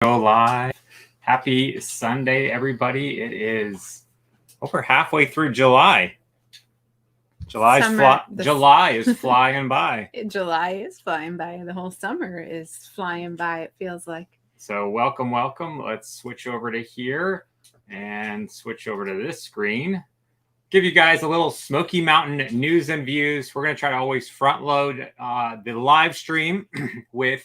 Go live. Happy Sunday, everybody. It is over halfway through July. July is flying by. July is flying by. The whole summer is flying by, it feels like. So welcome. Let's switch over to here and switch over to this screen. Give you guys a little Smoky Mountain news and views. We're going to try to always front load the live stream with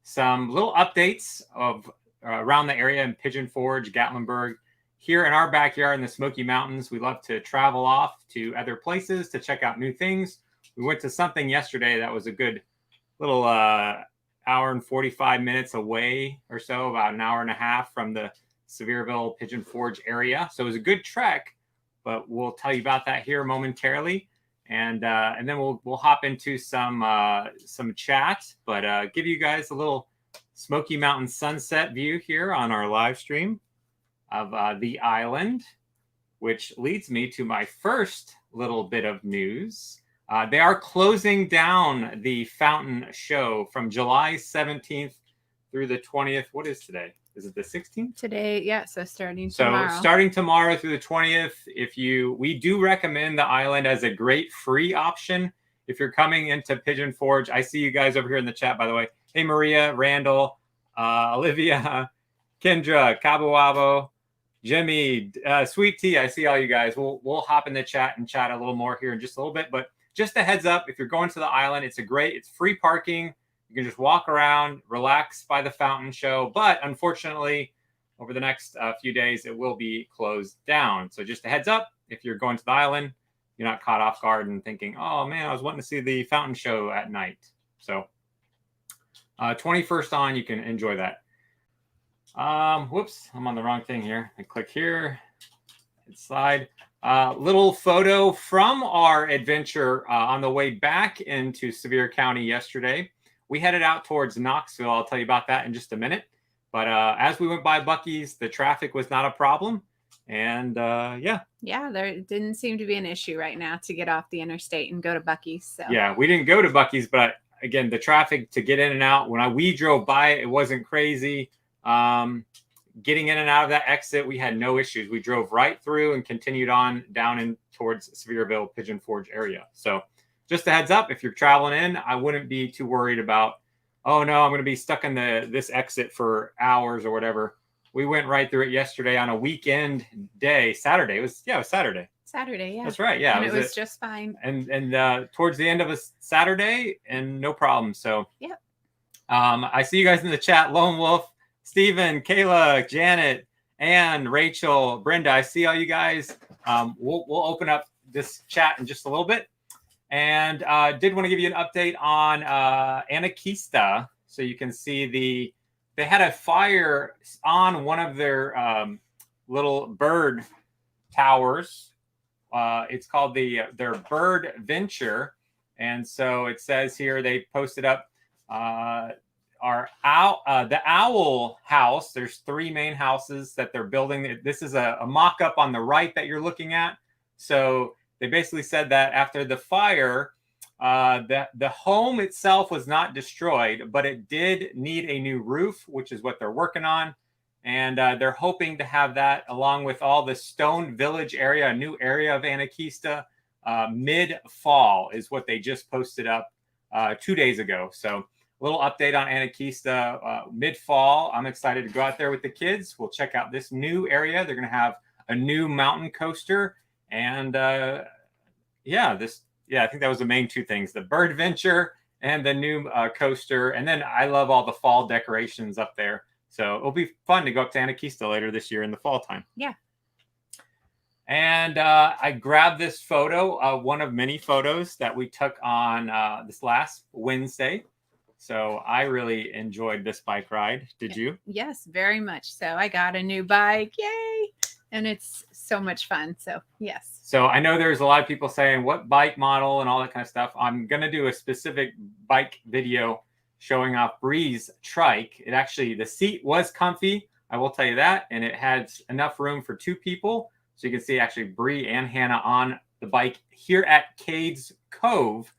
some little updates of around the area in Pigeon Forge, Gatlinburg. Here in our backyard in the Smoky Mountains, we love to travel off to other places to check out new things. We went to something yesterday that was a good little hour and 45 minutes away or so, about an hour and a half from the Sevierville, Pigeon Forge area. So it was a good trek, but we'll tell you about that here momentarily. And then we'll hop into some chat, but give you guys a little Smoky Mountain sunset view here on our live stream of the island, which leads me to my first little bit of news. They are closing down the fountain show from July 17th through the 20th. What is today? Is it the 16th? Today, yeah. So starting tomorrow. Starting tomorrow through the 20th. We do recommend the island as a great free option if you're coming into Pigeon Forge. I see you guys over here in the chat, by the way. Hey, Maria, Randall, Olivia, Kendra, Kabuwabo, Jimmy, Sweet Tea. I see all you guys. We'll hop in the chat and chat a little more here in just a little bit. But just a heads up, if you're going to the island, it's free parking. You can just walk around, relax by the fountain show. But unfortunately, over the next few days, it will be closed down. So just a heads up, if you're going to the island, you're not caught off guard and thinking, oh, man, I was wanting to see the fountain show at night. So 21st on, you can enjoy that. Whoops, I'm on the wrong thing here. I click here, hit slide. Little photo from our adventure on the way back into Sevier County yesterday. We headed out towards Knoxville. I'll tell you about that in just a minute. But as we went by Buc-ee's, the traffic was not a problem. And yeah, there didn't seem to be an issue right now to get off the interstate and go to Buc-ee's. So yeah, we didn't go to Buc-ee's, but again, the traffic to get in and out, we drove by it wasn't crazy. Getting in and out of that exit, we had no issues. We drove right through and continued on down in towards Sevierville, Pigeon Forge area. So just a heads up, if you're traveling in, I wouldn't be too worried about, oh no, I'm going to be stuck in this exit for hours or whatever. We went right through it yesterday on a weekend day, Saturday. It was Saturday. Saturday, yeah. That's right, yeah. And it was just fine. And towards the end of a Saturday, and no problem. So yep. I see you guys in the chat, Lone Wolf, Stephen, Kayla, Janet, Ann, Rachel, Brenda. I see all you guys. We'll open up this chat in just a little bit. And did want to give you an update on Anakeesta. So you can see they had a fire on one of their little bird towers. It's called their Bird Venture. And so it says here, they posted up the owl house. There's 3 main houses that they're building. This is a mock-up on the right that you're looking at. So they basically said that after the fire, the home itself was not destroyed, but it did need a new roof, which is what they're working on. And they're hoping to have that along with all the Stone Village area, a new area of Anakeesta, mid-fall is what they just posted up 2 days ago. So a little update on Anakeesta mid-fall. I'm excited to go out there with the kids. We'll check out this new area. They're going to have a new mountain coaster. And I think that was the main 2 things, the Bird Venture and the new coaster. And then I love all the fall decorations up there. So it'll be fun to go up to Anakeesta later this year in the fall time. Yeah. And I grabbed this photo, one of many photos that we took on this last Wednesday. So I really enjoyed this bike ride. Did you? Yes, very much so. I got a new bike. Yay. And it's so much fun. So, yes. So I know there's a lot of people saying what bike model and all that kind of stuff. I'm going to do a specific bike video showing off Brie's trike. It actually, the seat was comfy. I will tell you that. And it had enough room for 2 people. So you can see actually Brie and Hannah on the bike here at Cades Cove.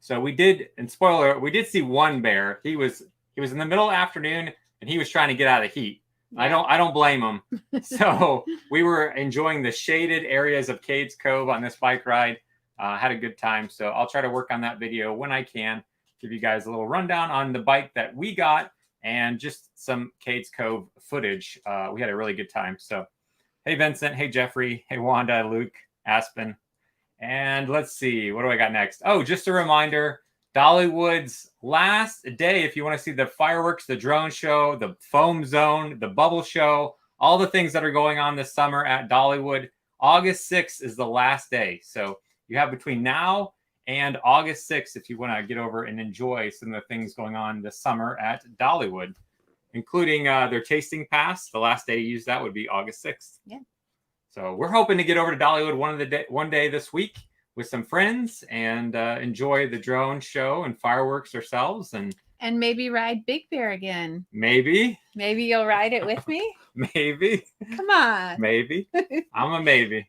So we did, and spoiler, we did see one bear. He was in the middle of the afternoon. and he was trying to get out of the heat. Yeah. I don't blame him. So we were enjoying the shaded areas of Cades Cove on this bike ride. Had a good time. So I'll try to work on that video when I can. Give you guys a little rundown on the bike that we got and just some Cades Cove footage. We had a really good time. So, hey, Vincent. Hey, Jeffrey. Hey, Wanda, Luke, Aspen. And let's see. What do I got next? Oh, just a reminder. Dollywood's last day, if you want to see the fireworks, the drone show, the foam zone, the bubble show, all the things that are going on this summer at Dollywood, August 6th is the last day. So you have between now and August 6th if you want to get over and enjoy some of the things going on this summer at Dollywood, including their tasting pass. The last day to use that would be August 6th. Yeah. So we're hoping to get over to Dollywood one day this week with some friends and enjoy the drone show and fireworks ourselves, and maybe ride Big Bear again. Maybe you'll ride it with me. Maybe. Come on. Maybe. I'm a maybe.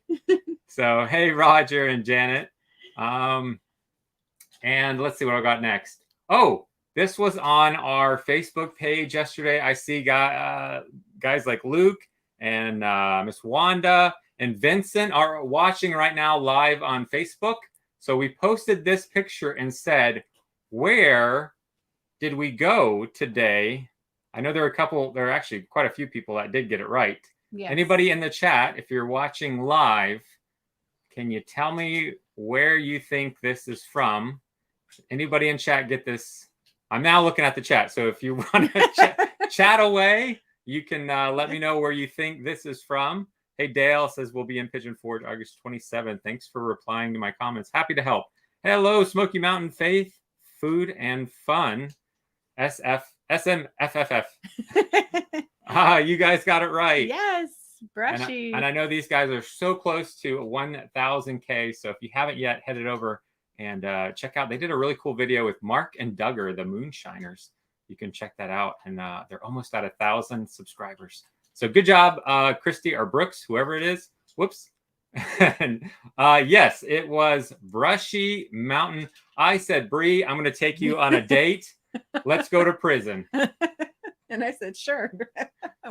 So hey, Roger and Janet. And let's see what I got next. Oh, this was on our Facebook page yesterday. I see guys like Luke and Miss Wanda and Vincent are watching right now live on Facebook. So we posted this picture and said, where did we go today? I know there are actually quite a few people that did get it right. Yes. Anybody in the chat, if you're watching live, can you tell me where you think this is from? Anybody in chat get this? I'm now looking at the chat. So if you want to chat away, you can let me know where you think this is from. Hey, Dale says we'll be in Pigeon Forge August 27th. Thanks for replying to my comments. Happy to help. Hello, Smoky Mountain Faith, Food and Fun, SMFFF. You guys got it right. Yes, brushy. And I know these guys are so close to 1,000K. So if you haven't yet, headed over and check out. They did a really cool video with Mark and Duggar, the Moonshiners. You can check that out. And they're almost at 1,000 subscribers. So good job, Christy or Brooks, whoever it is. Whoops. And yes, it was Brushy Mountain. I said, Brie, I'm going to take you on a date. Let's go to prison. And I said, sure.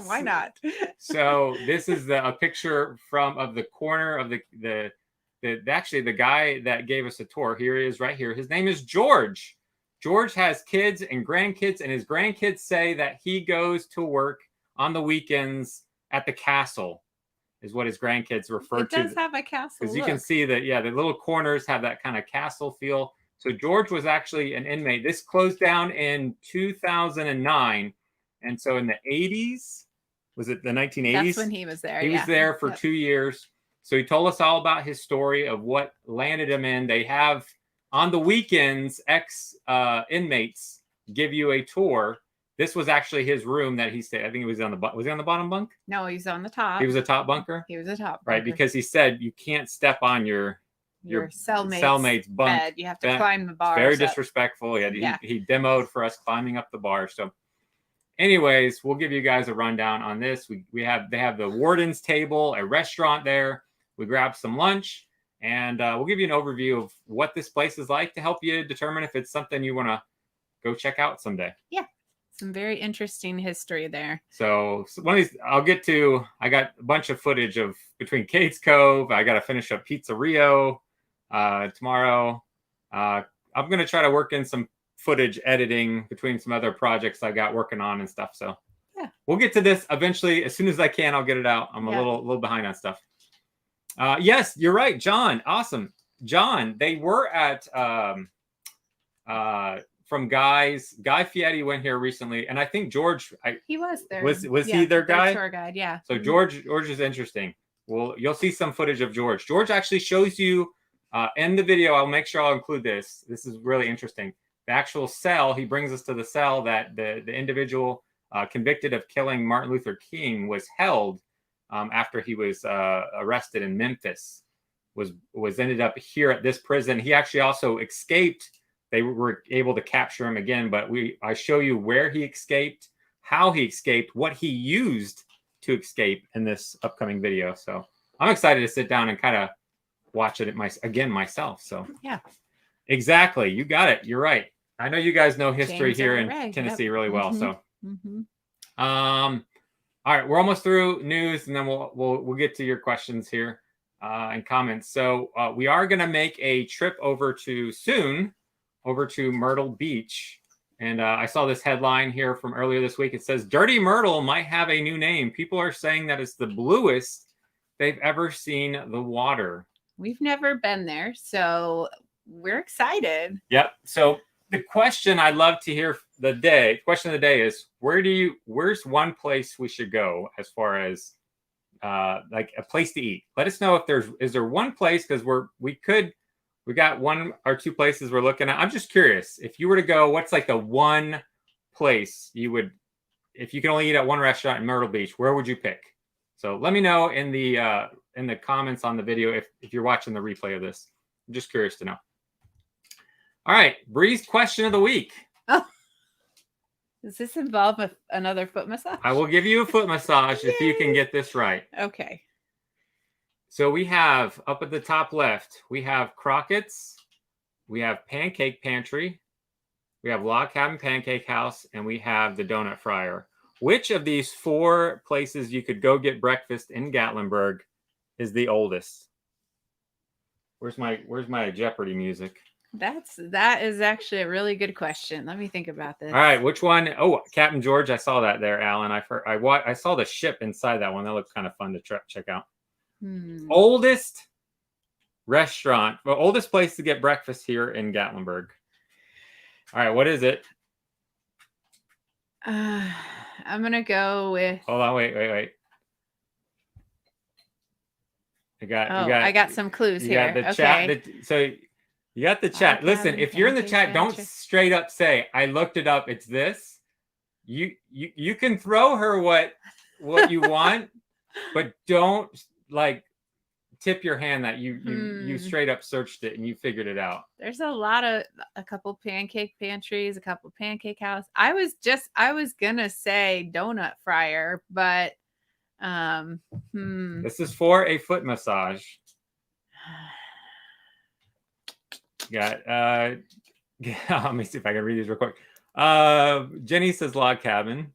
Why not? So this is a picture of the corner of actually the guy that gave us a tour. Here he is right here. His name is George. George has kids and grandkids, and his grandkids say that he goes to work on the weekends at the castle, is what his grandkids refer to. It does have a castle. Because you can see that, yeah, the little corners have that kind of castle feel. So George was actually an inmate. This closed down in 2009. And so in the 80s, was it the 1980s? That's when he was there. He was there for 2 years. So he told us all about his story of what landed him in. They have, on the weekends, ex-inmates give you a tour. This was actually his room that he stayed. I think he was on the bottom bunk? No, he's on the top. He was a top bunker? He was a top bunker. Right, because he said you can't step on your cellmate's bunk bed. You have to climb the bars. Very disrespectful. He demoed for us climbing up the bar. So anyways, we'll give you guys a rundown on this. They have the warden's table, a restaurant there. We grabbed some lunch, and we'll give you an overview of what this place is like to help you determine if it's something you want to go check out someday. Yeah. Some very interesting history there. So one of these, I got a bunch of footage of between Cades Cove. I got to finish up Pizza Rio tomorrow. I'm going to try to work in some footage editing between some other projects I got working on and stuff. So yeah, we'll get to this eventually. As soon as I can, I'll get it out. I'm a little behind on stuff. Yes, you're right, John. Awesome. John, they were at from Guy Fieri went here recently, and I think George. He was there. Was he their guy? Tour guide, yeah. So George is interesting. Well, you'll see some footage of George. George actually shows you in the video. I'll make sure I'll include this. This is really interesting. The actual cell. He brings us to the cell that the individual convicted of killing Martin Luther King was held after he was arrested in Memphis. Was ended up here at this prison. He actually also escaped. They were able to capture him again, but I show you where he escaped, how he escaped, what he used to escape in this upcoming video. So I'm excited to sit down and kind of watch it myself. So yeah, exactly. You got it. You're right. I know you guys know history here in Tennessee really well. So All right, we're almost through news, and then we'll get to your questions here and comments. So we are going to make a trip over to Myrtle Beach. And I saw this headline here from earlier this week. It says, Dirty Myrtle might have a new name. People are saying that it's the bluest they've ever seen the water. We've never been there, so we're excited. Yep. So the question I'd love to hear question of the day is, where's one place we should go as far as like a place to eat? Let us know if is there one place, because we got one or two places we're looking at. I'm just curious, if you were to go, what's like the one place you would, if you can only eat at one restaurant in Myrtle Beach, where would you pick? So let me know in the comments on the video if you're watching the replay of this. I'm just curious to know. All right, Brie's question of the week. Oh, does this involve another foot massage? I will give you a foot massage if you can get this right. Okay. So we have, up at the top left, we have Crockett's, we have Pancake Pantry, we have Log Cabin Pancake House, and we have the Donut Fryer. Which of these four places you could go get breakfast in Gatlinburg is the oldest? Where's my Jeopardy music? That is actually a really good question. Let me think about this. All right, which one? Oh, Captain George, I saw that there, Alan. I saw the ship inside that one. That looked kind of fun to check out. Oldest restaurant, well, oldest place to get breakfast here in Gatlinburg. All right, what is it? I'm gonna go with. Hold on, wait. I got some clues here. You got the okay. chat. So you got the chat. Listen, if you're in the chat, don't straight up say, I looked it up, it's this. You can throw her what you want, but don't like tip your hand that you straight up searched it and you figured it out. There's a couple pancake pantries, a couple pancake house. I was gonna say Donut Fryer, but this is for a foot massage. Got let me see if I can read these real quick. Jenny says Log Cabin.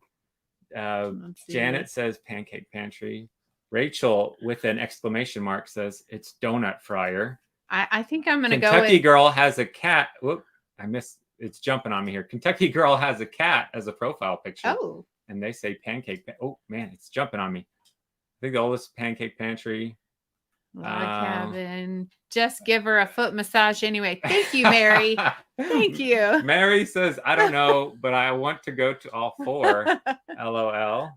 Janet says Pancake Pantry. Rachel with an exclamation mark says it's Donut Fryer. I think I'm gonna go with Kentucky Girl has a cat. Whoop, I missed. It's jumping on me here. Kentucky Girl has a cat as a profile picture. Oh. And they say Pancake. Oh man, it's jumping on me. I think the oldest Pancake Pantry. Log Cabin. Just give her a foot massage anyway. Thank you, Mary. Thank you. Mary says, I don't know, but I want to go to all four. LOL.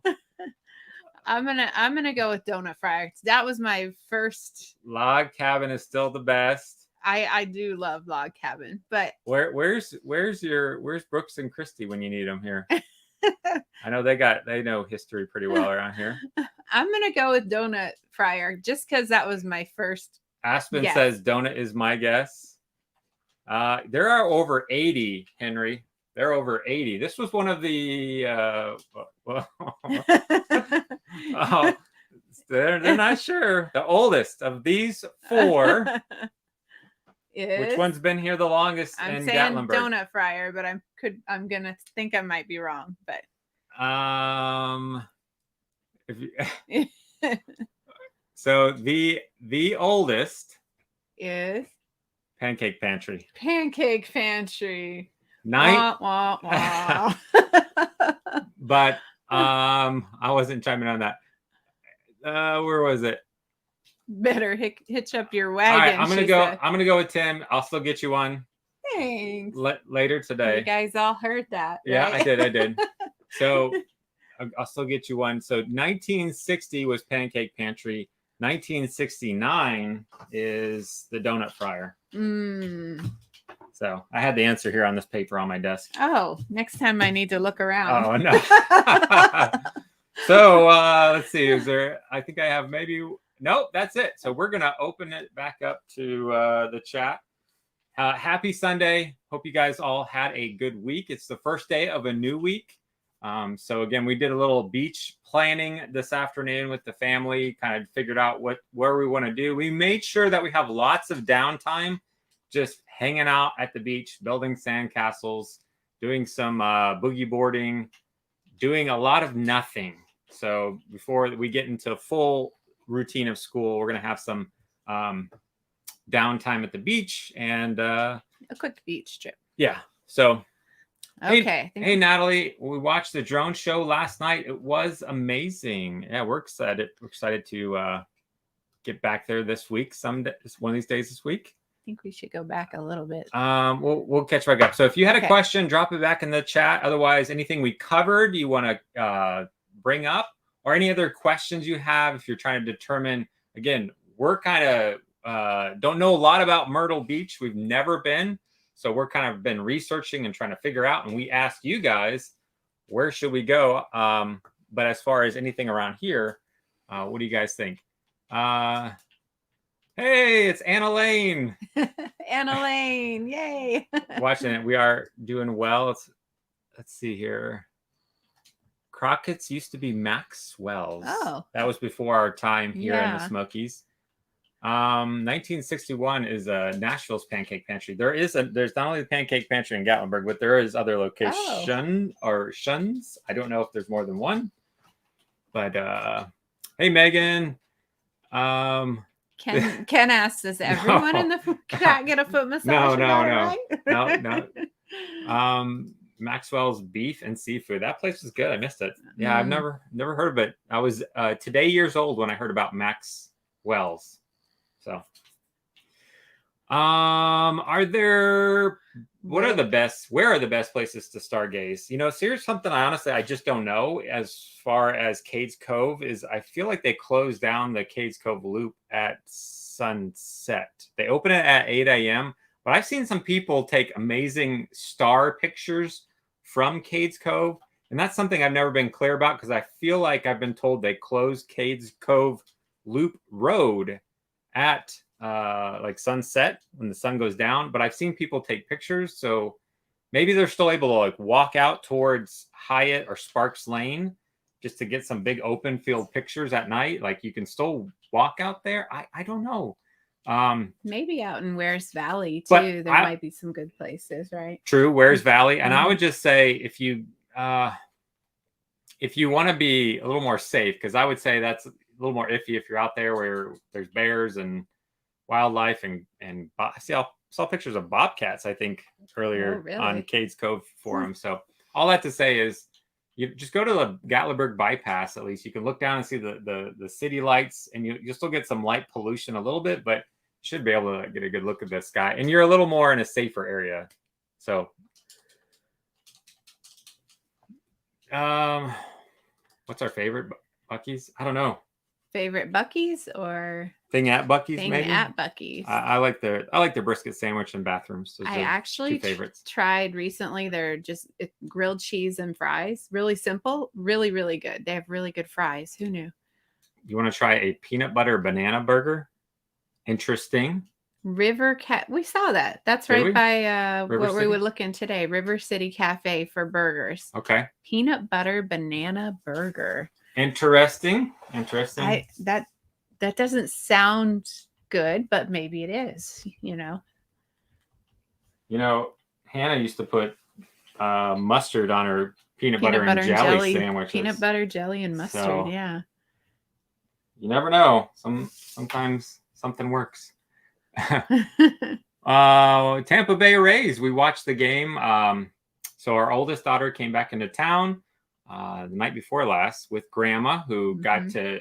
I'm gonna go with Donut Fryer. That was my first. Log Cabin is still the best. I do love Log Cabin, but where's Brooks and Christy when you need them here? I know they know history pretty well around here. I'm gonna go with Donut Fryer just because that was my first. Aspen says Donut is my guess. There are over 80, Henry. They're over 80. This was one of the they're not sure. The oldest of these four. Which one's been here the longest? I'm saying Gatlinburg? Donut Fryer, but I'm gonna think I might be wrong. But so the oldest is Pancake Pantry. Pancake Pantry. Wah, wah, wah. But I wasn't chiming on that. Where was it? Better hitch up your wagon. All right, I'm gonna go with Tim. I'll still get you one. Thanks. Later today. You guys all heard that. Right? Yeah, I did. So I'll still get you one. So 1960 was Pancake Pantry. 1969 is the Donut Fryer. So I had the answer here on this paper on my desk. Oh, next time I need to look around. Oh no. So let's see. I think I have maybe. Nope, that's it. So we're gonna open it back up to the chat. Happy Sunday. Hope you guys all had a good week. It's the first day of a new week. So again, we did a little beach planning this afternoon with the family, kind of figured out where we want to do. We made sure that we have lots of downtime, just hanging out at the beach, building sand castles, doing some boogie boarding, doing a lot of nothing. So before we get into full routine of school, we're going to have some downtime at the beach and A quick beach trip. yeah. So Okay. hey Natalie, we watched the drone show last night. It was amazing. Yeah, we're excited. We're excited to get back there this week. One of these days this week. I think we should go back a little bit. We'll catch back up. So if you had a question, drop it back in the chat. Otherwise, anything we covered you want to bring up, or any other questions you have, if you're trying to determine. Again, we're kind of don't know a lot about Myrtle Beach. We've never been, so we're kind of been researching and trying to figure out. And we asked you guys, where should we go? But as far as anything around here, what do you guys think? Hey, it's Anna Lane. Anna Lane, yay! Watching it. We are doing well. Let's see here. Crockett's used to be Maxwell's. Oh, that was before our time here in the Yeah. Smokies. 1961 is Nashville's Pancake Pantry. There's not only the Pancake Pantry in Gatlinburg, but there is other location or shuns. I don't know if there's more than one. But hey, Megan. Ken asked, does everyone in the cat get a foot massage? No. Maxwell's Beef and Seafood. That place was good. I missed it. Yeah, I've never heard of it. I was today years old when I heard about Maxwell's. So, where are the best places to stargaze? You know, so here's something I just don't know. As far as Cades Cove is, I feel like they closed down the Cades Cove Loop at sunset. They open it at 8 a.m., but I've seen some people take amazing star pictures from Cades Cove, and that's something I've never been clear about, because I feel like I've been told they closed Cades Cove Loop Road at like sunset when the sun goes down, but I've seen people take pictures, so maybe they're still able to like walk out towards Hyatt or Sparks Lane just to get some big open field pictures at night. Like you can still walk out there. I don't know. Maybe out in Wares Valley too. There might be some good places, right? True, Wares Valley. And I would just say if you want to be a little more safe, because I would say that's a little more iffy if you're out there where there's bears and wildlife and I saw pictures of bobcats, I think, earlier on Cades Cove forum. So all that to say is you just go to the Gatlinburg bypass. At least you can look down and see the city lights, and you'll still get some light pollution a little bit, but you should be able to get a good look at the sky, and you're a little more in a safer area. So what's our favorite Buc-ee's? I don't know. Favorite Buc-ee's or Thing at Buc-ee's? Maybe at Buc-ee's. I like their brisket sandwich and bathrooms. Those I actually tried recently their grilled cheese and fries. Really simple, really, really good. They have really good fries. Who knew? You want to try a peanut butter banana burger? Interesting. River Cat. We saw that. That's right by what we were looking today. River City Cafe for burgers. Okay. Peanut butter banana burger. Interesting. That doesn't sound good, but maybe it is. You know, Hannah used to put mustard on her peanut butter and jelly sandwiches. Peanut butter, jelly, and mustard. So, yeah. You never know. Sometimes something works. Tampa Bay Rays. We watched the game. So our oldest daughter came back into town the night before last with Grandma, who got to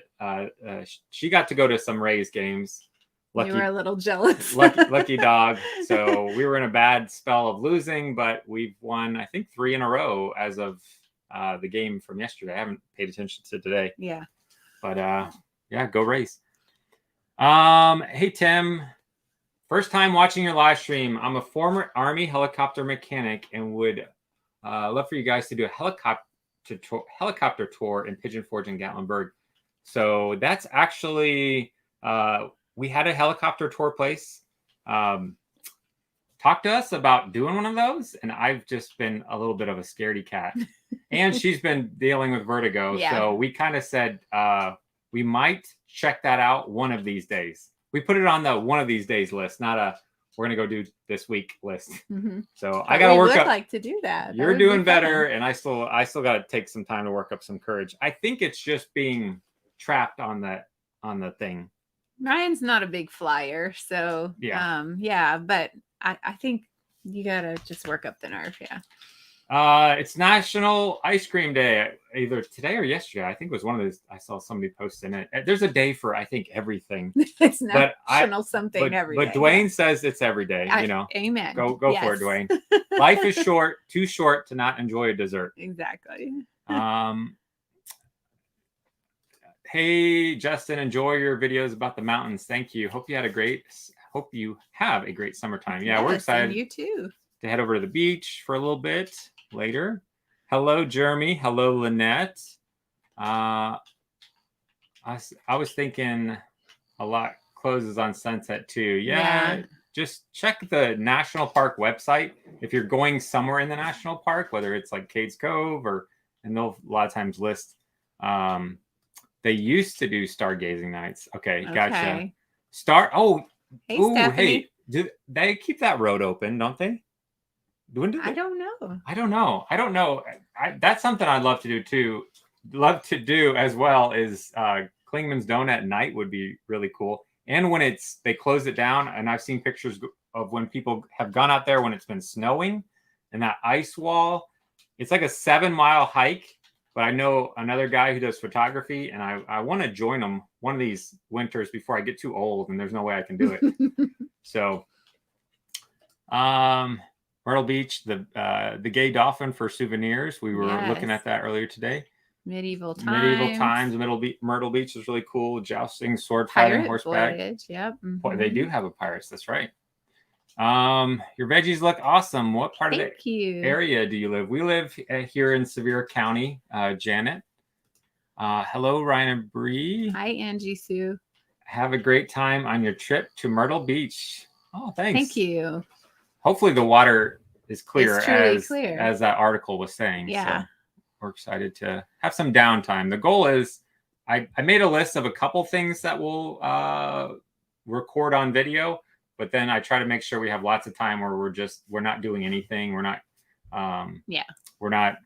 she got to go to some Rays games. You were a little jealous. lucky dog. So we were in a bad spell of losing, but we've won, I think, 3 in a row as of the game from yesterday. I haven't paid attention to today. Yeah. But yeah, go Rays. Hey Tim, first time watching your live stream. I'm a former Army helicopter mechanic and would love for you guys to do a helicopter tour in Pigeon Forge and Gatlinburg. So that's actually we had a helicopter tour place talk to us about doing one of those, and I've just been a little bit of a scaredy cat. And she's been dealing with vertigo. Yeah. So we kind of said we might check that out one of these days. We put it on the one of these days list, not a we're gonna go do this week list. Mm-hmm. So I gotta work up. Like to do that. You're doing better, and I still got to take some time to work up some courage. I think it's just being trapped on the thing. Ryan's not a big flyer, so but I think you gotta just work up the nerve. It's National Ice Cream Day, either today or yesterday. I think it was one of those. I saw somebody posting it. There's a day for, I think, everything. It's National every day. But Dwayne says it's every day. Amen. Go for it, Dwayne. Life is short, too short to not enjoy a dessert. Exactly. Hey, Justin, enjoy your videos about the mountains. Thank you. Hope you have a great summertime. Yeah, we're excited. And you too. To head over to the beach for a little bit later. Hello, Jeremy. Hello, Lynette. I was thinking a lot closes on sunset too. Yeah. Just check the national park website if you're going somewhere in the national park, whether it's like Cades Cove and they'll a lot of times list. They used to do stargazing nights. Okay, gotcha. Hey, do they keep that road open? Don't they? I don't know. I don't know. That's something I'd love to do too. Love to do as well is Klingman's Donut at night would be really cool. And when they close it down, and I've seen pictures of when people have gone out there when it's been snowing and that ice wall. It's like a 7-mile hike. But I know another guy who does photography, and I want to join him one of these winters before I get too old, and there's no way I can do it. So, Myrtle Beach, the gay dolphin for souvenirs. We were looking at that earlier today. Medieval times. Myrtle Beach is really cool. Jousting, sword fighting, horseback. Voyage. Yep. Mm-hmm. They do have a pirates. That's right. Your veggies look awesome. What part of the area do you live? We live here in Sevier County. Janet. Hello, Ryan and Brie. Hi, Angie Sue. Have a great time on your trip to Myrtle Beach. Oh, thanks. Thank you. Hopefully the water is clear clear. As that article was saying. Yeah. So we're excited to have some downtime. The goal is I made a list of a couple things that we'll record on video, but then I try to make sure we have lots of time where we're not doing anything. We're not we're not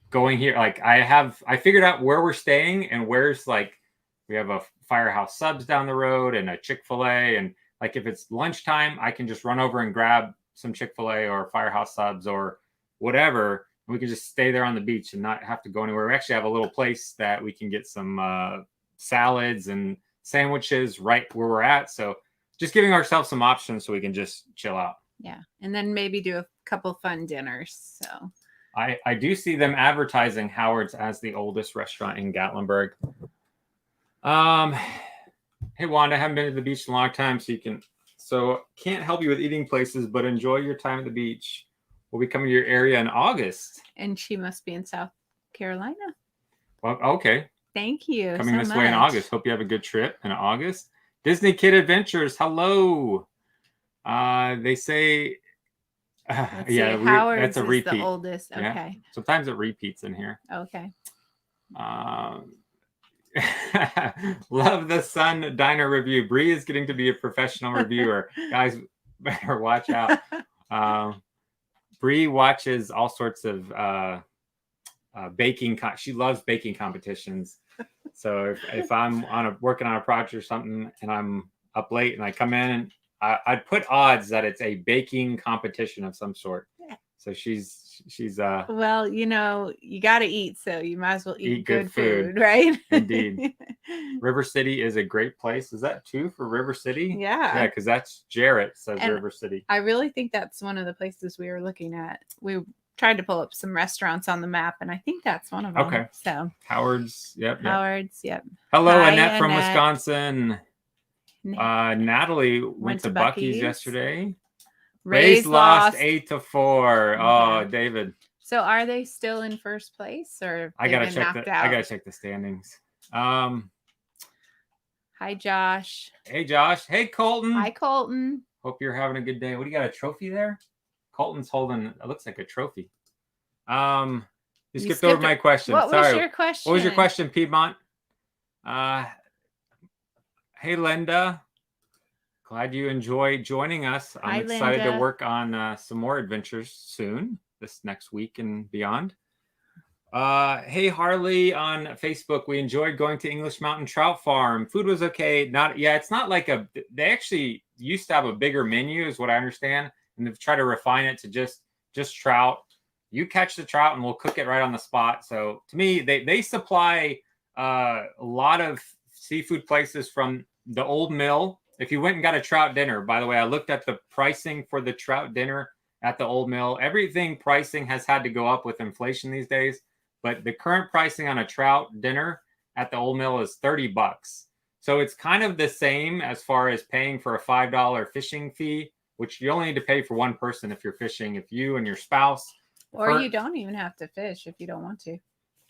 going here. Like I figured out where we're staying and where's we have a Firehouse Subs down the road and a Chick-fil-A, and like if it's lunchtime, I can just run over and grab some Chick-fil-A or Firehouse Subs or whatever. We can just stay there on the beach and not have to go anywhere. We actually have a little place that we can get some salads and sandwiches right where we're at. So just giving ourselves some options so we can just chill out. Yeah. And then maybe do a couple fun dinners. So I do see them advertising Howard's as the oldest restaurant in Gatlinburg. Hey, Wanda, I haven't been to the beach in a long time, so can't help you with eating places, but enjoy your time at the beach. We'll be coming to your area in August. And she must be in South Carolina. Well, okay. Thank you. Coming this way in August. Hope you have a good trip in August. Disney Kid Adventures. Hello. They say, Howard's that's a repeat. Is the oldest. Okay. Yeah. Sometimes it repeats in here. Okay. Love the Sun Diner review. Brie is getting to be a professional reviewer. Guys, better watch out. Brie watches all sorts of baking. She loves baking competitions. So if I'm working on a project or something and I'm up late and I come in, I'd put odds that it's a baking competition of some sort. Yeah. So she's well, you got to eat, so you might as well eat good food, right? Indeed. River City is a great place. Is that too for River City? Yeah, because that's Jarrett says River City. I really think that's one of the places we were looking at. We tried to pull up some restaurants on the map, and I think that's one of them. Okay. So Howard's, yep. Howard's, yep. Hello, Annette from Wisconsin. Natalie went to Buc-ee's yesterday. Rays lost 8-4. Oh, David. So are they still in first place, or I gotta check the standings. Hi, Josh. Hey, Josh. Hey, Colton. Hi, Colton. Hope you're having a good day. What do you got? A trophy there? Colton's holding. It looks like a trophy. You skipped over my question. What was your question? What was your question, Piedmont? Hey, Linda. glad you enjoy joining us. I'm Hi, excited to Linda. work on some more adventures soon, this next week and beyond. Hey, Harley on Facebook. We enjoyed going to English Mountain Trout Farm. Food was okay. It's not like they actually used to have a bigger menu, is what I understand, and they've tried to refine it to just trout. You catch the trout and we'll cook it right on the spot. So to me, they supply a lot of seafood places from the old mill. If you went and got a trout dinner, by the way, I looked at the pricing for the trout dinner at the old mill. Everything pricing has had to go up with inflation these days. But the current pricing on a trout dinner at the old mill is $30. So it's kind of the same as far as paying for a $5 fishing fee, which you only need to pay for one person if you're fishing, if you and your spouse. Or you don't even have to fish if you don't want to.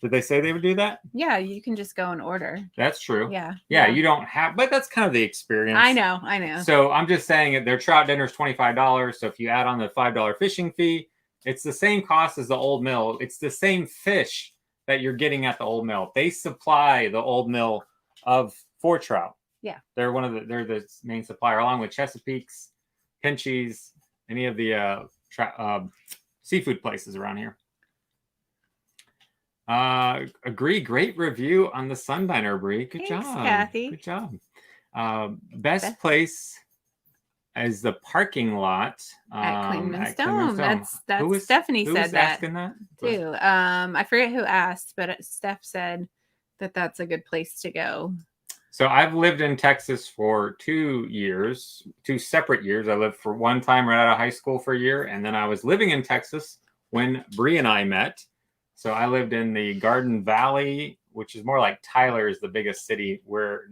Did they say they would do that? Yeah, you can just go and order. That's true. Yeah. Yeah, you don't have, but that's kind of the experience. I know. So I'm just saying that their trout dinner is $25. So if you add on the $5 fishing fee, it's the same cost as the old mill. It's the same fish that you're getting at the old mill. They supply the old mill for trout. Yeah. They're they're the main supplier, along with Chesapeake's, Pinchy's, any of the seafood places around here. Agree. Great review on the Sundiner, Brie. Good job, Kathy. Good job. Best place is the parking lot at Queenman's Dome. That's Stephanie who said was that asking that too. I forget who asked, but Steph said that that's a good place to go. So I've lived in Texas for 2 years, 2 separate years. I lived for one time right out of high school for a year, and then I was living in Texas when Brie and I met. So I lived in the Garden Valley, which is more like Tyler is the biggest city where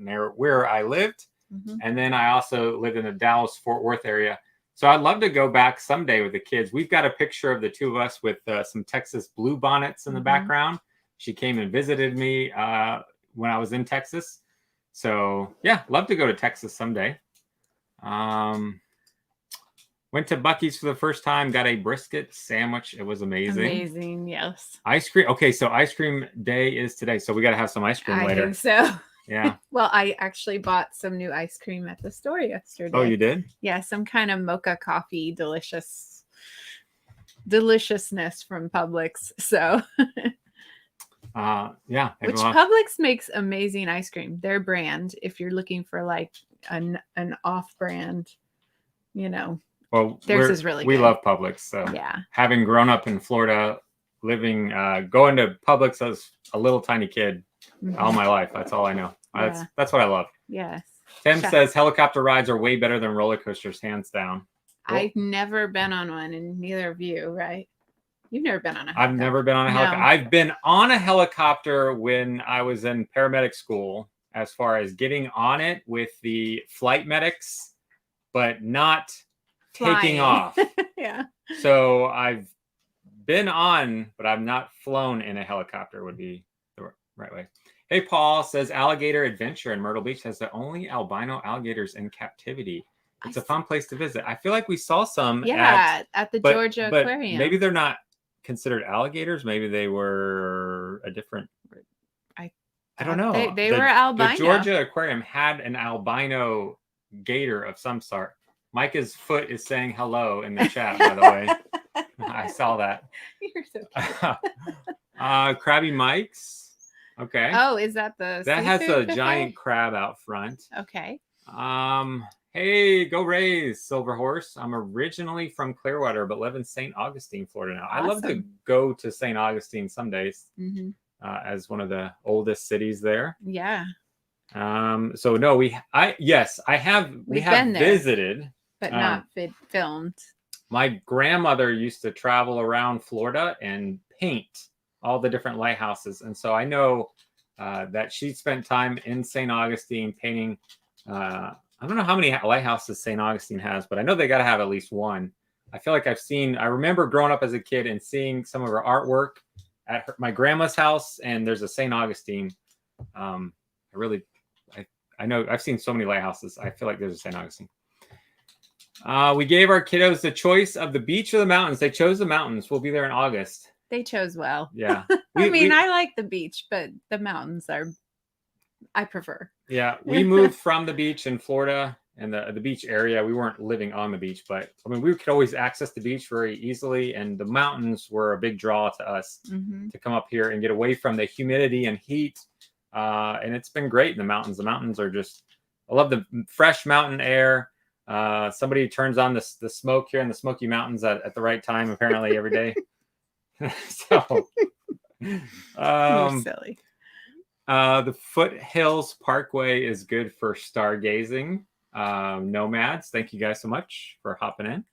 I lived. Mm-hmm. And then I also lived in the Dallas-Fort Worth area. So I'd love to go back someday with the kids. We've got a picture of the two of us with some Texas blue bonnets in the background. She came and visited me when I was in Texas. So yeah, love to go to Texas someday. Went to Buc-ee's for the first time, got a brisket sandwich. It was amazing. Amazing, yes. Ice cream. Okay, so ice cream day is today. So we got to have some ice cream later. I think so. Yeah. Well, I actually bought some new ice cream at the store yesterday. Oh, you did? Yeah, some kind of mocha coffee deliciousness from Publix. So yeah. Which Publix makes amazing ice cream. Their brand, if you're looking for like an off-brand, well, theirs is really good. We love Publix. So yeah. Having grown up in Florida, going to Publix as a little tiny kid all my life. That's all I know. Yeah. That's what I love. Yes. Tim says helicopter rides are way better than roller coasters, hands down. Cool. I've never been on one, and neither of you, right? You've never been on a helicopter. I've never been on a helicopter. No. I've been on a helicopter when I was in paramedic school, as far as getting on it with the flight medics, but not taking off. Yeah. So I've been on, but I've not flown in a helicopter would be the right way. Hey, Paul says Alligator Adventure in Myrtle Beach has the only albino alligators in captivity. It's a fun place to visit. I feel like we saw some at the Georgia Aquarium. Maybe they're not considered alligators. Maybe they were a different. I don't know. They were albino. The Georgia Aquarium had an albino gator of some sort. Micah's foot is saying hello in the chat, by the way. I saw that. You're so cute. Krabby Mike's. Okay. Oh, is that the that has a giant crab out front? Okay. Hey, go Rays, Silver Horse. I'm originally from Clearwater, but live in St. Augustine, Florida now. Awesome. I love to go to St. Augustine some days as one of the oldest cities there. Yeah. So no, we have visited, but not filmed. My grandmother used to travel around Florida and paint all the different lighthouses. And so I know that she spent time in St. Augustine painting. I don't know how many lighthouses St. Augustine has, but I know they got to have at least one. I feel like I remember growing up as a kid and seeing some of her artwork at my grandma's house. And there's a St. Augustine. I know I've seen so many lighthouses. I feel like there's a St. Augustine. We gave our kiddos the choice of the beach or the mountains. They chose the mountains. We'll be there in August. They chose well. Yeah. I like the beach, but the mountains I prefer. Yeah. We moved from the beach in Florida and the beach area. We weren't living on the beach, but I mean, we could always access the beach very easily, and the mountains were a big draw to us to come up here and get away from the humidity and heat. And it's been great in the mountains. The mountains are just, I love the fresh mountain air. Somebody turns on the smoke here in the Smoky Mountains at the right time, apparently every day. So, You're silly. The Foothills Parkway is good for stargazing. Nomads, thank you guys so much for hopping in.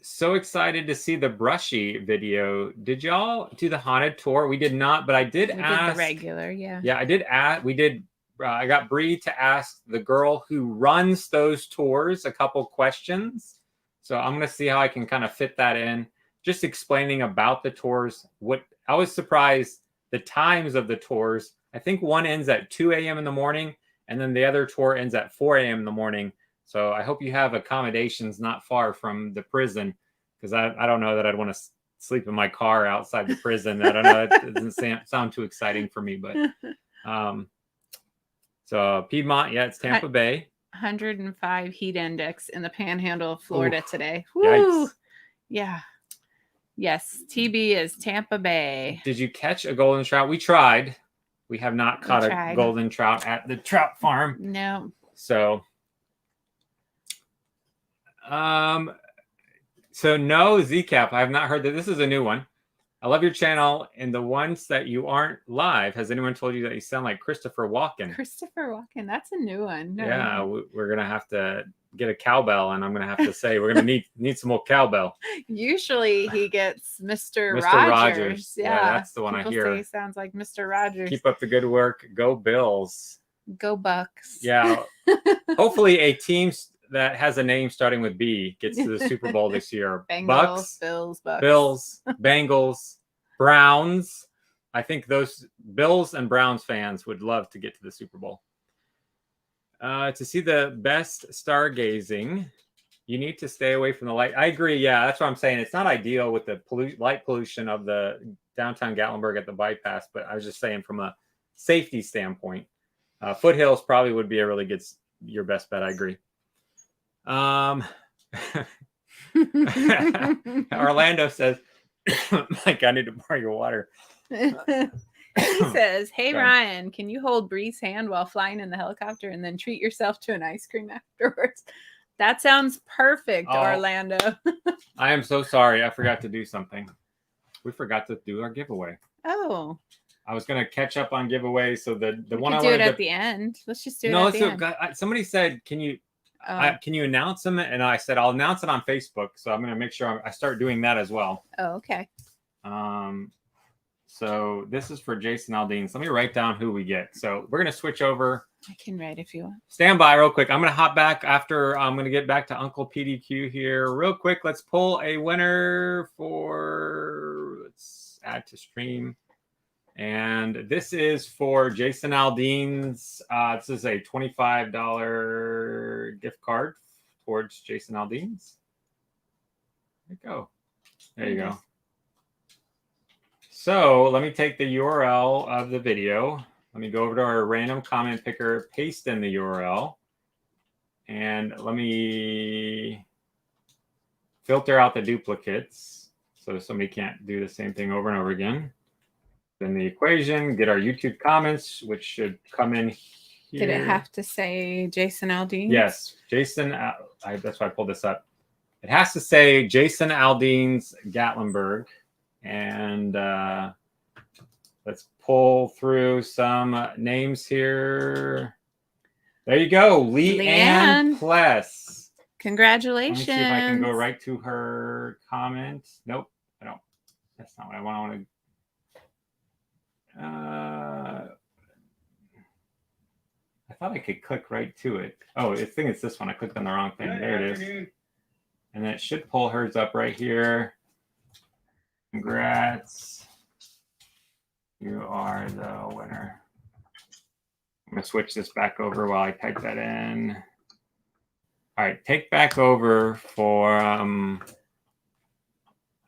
So excited to see the Brushy video. Did y'all do the haunted tour? We did not, but I did ask. Did the regular, yeah. Yeah, I did ask. We did. I got Brie to ask the girl who runs those tours a couple questions. So I'm going to see how I can kind of fit that in. Just explaining about the tours. What I was surprised the times of the tours. I think one ends at 2 a.m. in the morning, and then the other tour ends at 4 a.m. in the morning. So I hope you have accommodations not far from the prison, because I don't know that I'd want to sleep in my car outside the prison. I don't know. It doesn't sound too exciting for me, but so Piedmont, yeah, it's Tampa Bay. 105 heat index in the Panhandle of Florida today. Woo! Yikes. Yeah. Yes, TB is Tampa Bay. Did you catch a golden trout? We tried. We have not caught a golden trout at the trout farm. No. So, so no Zcap. I have not heard that. This is a new one. I love your channel, and the ones that you aren't live. Has anyone told you that you sound like Christopher Walken? Christopher Walken. That's a new one. No, yeah, we're gonna have to get a cowbell, and I'm gonna have to say we're gonna need some more cowbell. Usually he gets Mr. Rogers. Yeah, that's the one People I hear. Say he sounds like Mr. Rogers. Keep up the good work. Go Bills. Go Bucks. Yeah. Hopefully a team that has a name starting with B gets to the Super Bowl this year. Bengals, Bucks, Bucks. Bills, Bengals, Browns. I think those Bills and Browns fans would love to get to the Super Bowl. To see the best stargazing, you need to stay away from the light. I agree. Yeah, that's what I'm saying. It's not ideal with the light pollution of the downtown Gatlinburg at the bypass, but I was just saying from a safety standpoint, Foothills probably would be a really good, your best bet. I agree. Orlando says, Mike, I need to pour your water. He says, hey, Ryan, can you hold Brie's hand while flying in the helicopter and then treat yourself to an ice cream afterwards? That sounds perfect, Orlando. I am so sorry. I forgot to do something. We forgot to do our giveaway. Oh. I was going to catch up on giveaways. So the one I wanted to do it at the end. Let's just do it at the end. Somebody said, can you announce them? And I said, I'll announce it on Facebook. So I'm going to make sure I start doing that as well. Oh, okay. So this is for Jason Aldean. So let me write down who we get. So we're going to switch over. I can write if you want. Stand by real quick. I'm going to hop back after I'm going to get back to Uncle PDQ here real quick. Let's pull a winner for, let's add to stream. And this is for Jason Aldean's. This is a $25 gift card towards Jason Aldean's. There you go. There you go. So let me take the URL of the video. Let me go over to our random comment picker, paste in the URL, and let me filter out the duplicates so somebody can't do the same thing over and over again. Then the equation, get our YouTube comments, which should come in here. Did it have to say Jason Aldean? Yes, Jason. That's why I pulled this up. It has to say Jason Aldean's Gatlinburg. And let's pull through some names here. There you go. Leanne Pless. Congratulations. Let me see if I can go right to her comment. Nope, I don't. That's not what I want. I thought I could click right to it. Oh, I think it's this one. I clicked on the wrong thing. There it is. And then it should pull hers up right here. Congrats. You are the winner. I'm going to switch this back over while I type that in. All right, take back over for, let's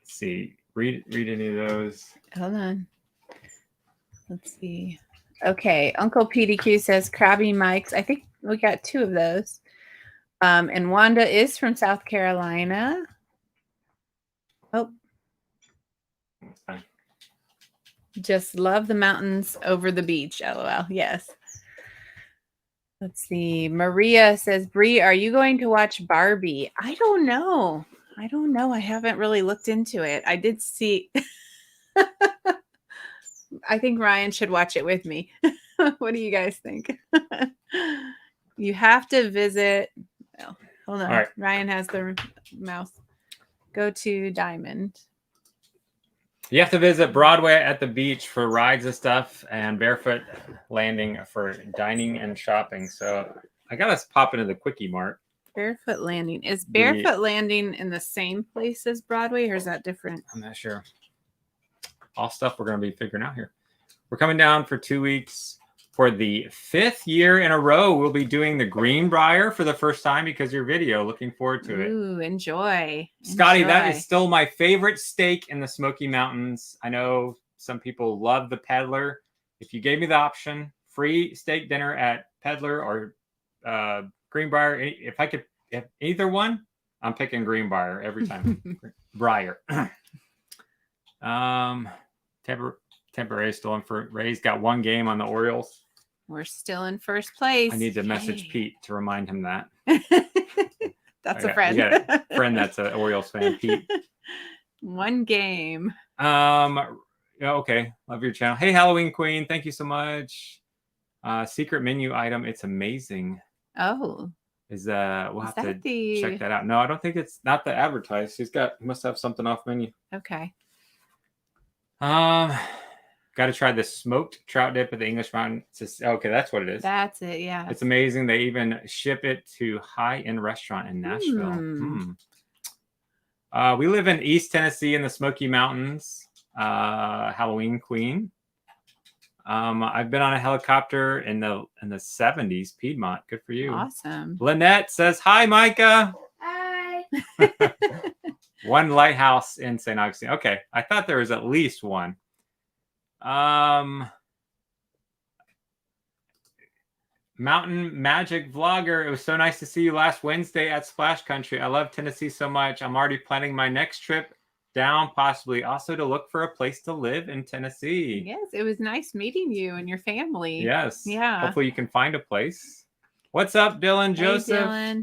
see, read any of those. Hold on. Let's see. Okay, Uncle PDQ says Krabby Mike's. I think we got 2 of those. And Wanda is from South Carolina. Oh. Just love the mountains over the beach. LOL. Yes. Let's see. Maria says, Brie, are you going to watch Barbie? I don't know. I haven't really looked into it. I did see. I think Ryan should watch it with me. What do you guys think? You have to visit. Well, hold on. Right. Ryan has the mouse. Go to Diamond. You have to visit Broadway at the beach for rides and stuff, and Barefoot Landing for dining and shopping. So I got us pop into the Quickie Mart. Barefoot Landing. Is Barefoot Landing in the same place as Broadway, or is that different? I'm not sure. All stuff we're going to be figuring out here. We're coming down for 2 weeks. For the 5th year in a row, we'll be doing the Greenbrier for the first time because of your video. Looking forward to it. Ooh, enjoy. Scotty, that is still my favorite steak in the Smoky Mountains. I know some people love the Peddler. If you gave me the option, free steak dinner at Peddler or Greenbrier, if I could have either one, I'm picking Greenbrier every time. Briar. Temporary still in for Ray's got 1 game on the Orioles. We're still in first place. I need to message Pete to remind him that. That's a friend. We got a friend that's an Orioles fan, Pete. 1 game. Okay. Love your channel. Hey, Halloween Queen. Thank you so much. Secret menu item. It's amazing. Oh. We'll have to check that out. No, I don't think it's not the advertised. He must have something off menu. Okay. Got to try the smoked trout dip at the English Mountain. Okay, that's what it is. That's it, yeah. It's amazing. They even ship it to high-end restaurant in Nashville. We live in East Tennessee in the Smoky Mountains. Halloween Queen. I've been on a helicopter in the 70s, Piedmont. Good for you. Awesome. Lynette says, hi, Micah. Hi. 1 lighthouse in St. Augustine. Okay, I thought there was at least 1. Mountain Magic Vlogger. It was so nice to see you last Wednesday at Splash Country. I love Tennessee so much. I'm already planning my next trip down, possibly also to look for a place to live in Tennessee. Yes, it was nice meeting you and your family. Yes. Yeah. Hopefully you can find a place. What's up, Dylan Joseph? Hey,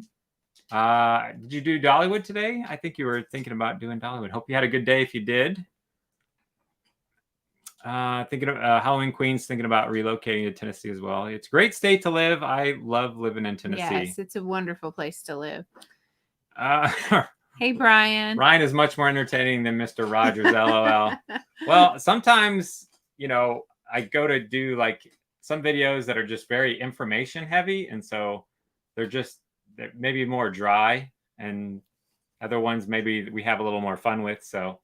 Dylan. Did you do Dollywood today? I think you were thinking about doing Dollywood. Hope you had a good day if you did. Thinking of Halloween Queen's thinking about relocating to Tennessee as well. It's a great state to live. I love living in Tennessee. Yes, it's a wonderful place to live. Hey, Brian. Ryan is much more entertaining than Mr. Rogers, LOL. Well, sometimes, I go to do like some videos that are just very information heavy. And so they're maybe more dry, and other ones maybe we have a little more fun with. So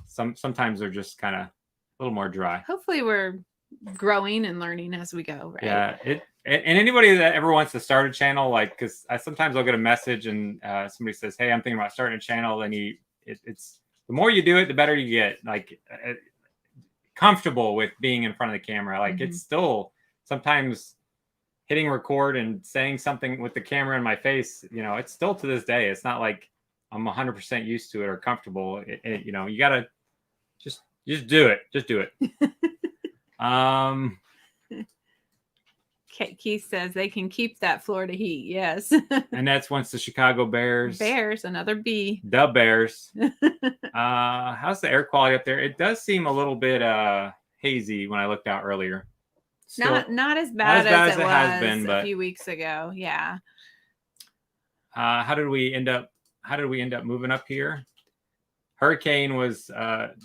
sometimes they're just kind of a little more dry. Hopefully we're growing and learning as we go, right? Yeah. And anybody that ever wants to start a channel, like, because sometimes I'll get a message and somebody says, hey, I'm thinking about starting a channel. Then it's the more you do it, the better you get, like, comfortable with being in front of the camera. Like, it's still sometimes hitting record and saying something with the camera in my face, it's still to this day. It's not like I'm 100% used to it or comfortable. You got to just do it. Just do it. Keith says they can keep that Florida heat. Yes. And that's once the Chicago Bears. Another B. The Bears. How's the air quality up there? It does seem a little bit hazy when I looked out earlier. Still, not as bad as it has been a few weeks ago. Yeah. How did we end up moving up here? Hurricane was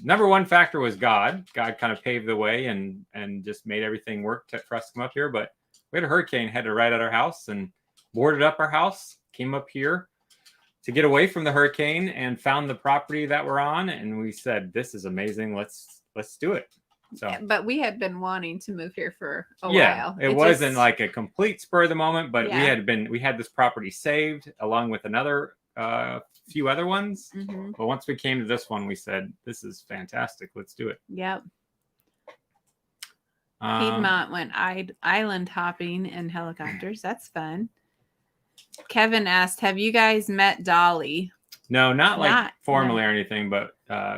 number one factor was God. God kind of paved the way and just made everything work for us to come up here. But we had a hurricane headed right at our house and boarded up our house. Came up here to get away from the hurricane and found the property that we're on. And we said, "This is amazing. Let's do it." So, yeah, but we had been wanting to move here for a while. It wasn't like a complete spur of the moment, but we had this property saved along with another few other ones. But once we came to this one, we said, this is fantastic. Let's do it. Yep. Piedmont went island hopping in helicopters. That's fun. Kevin asked, have you guys met Dolly? No, not formally or anything, but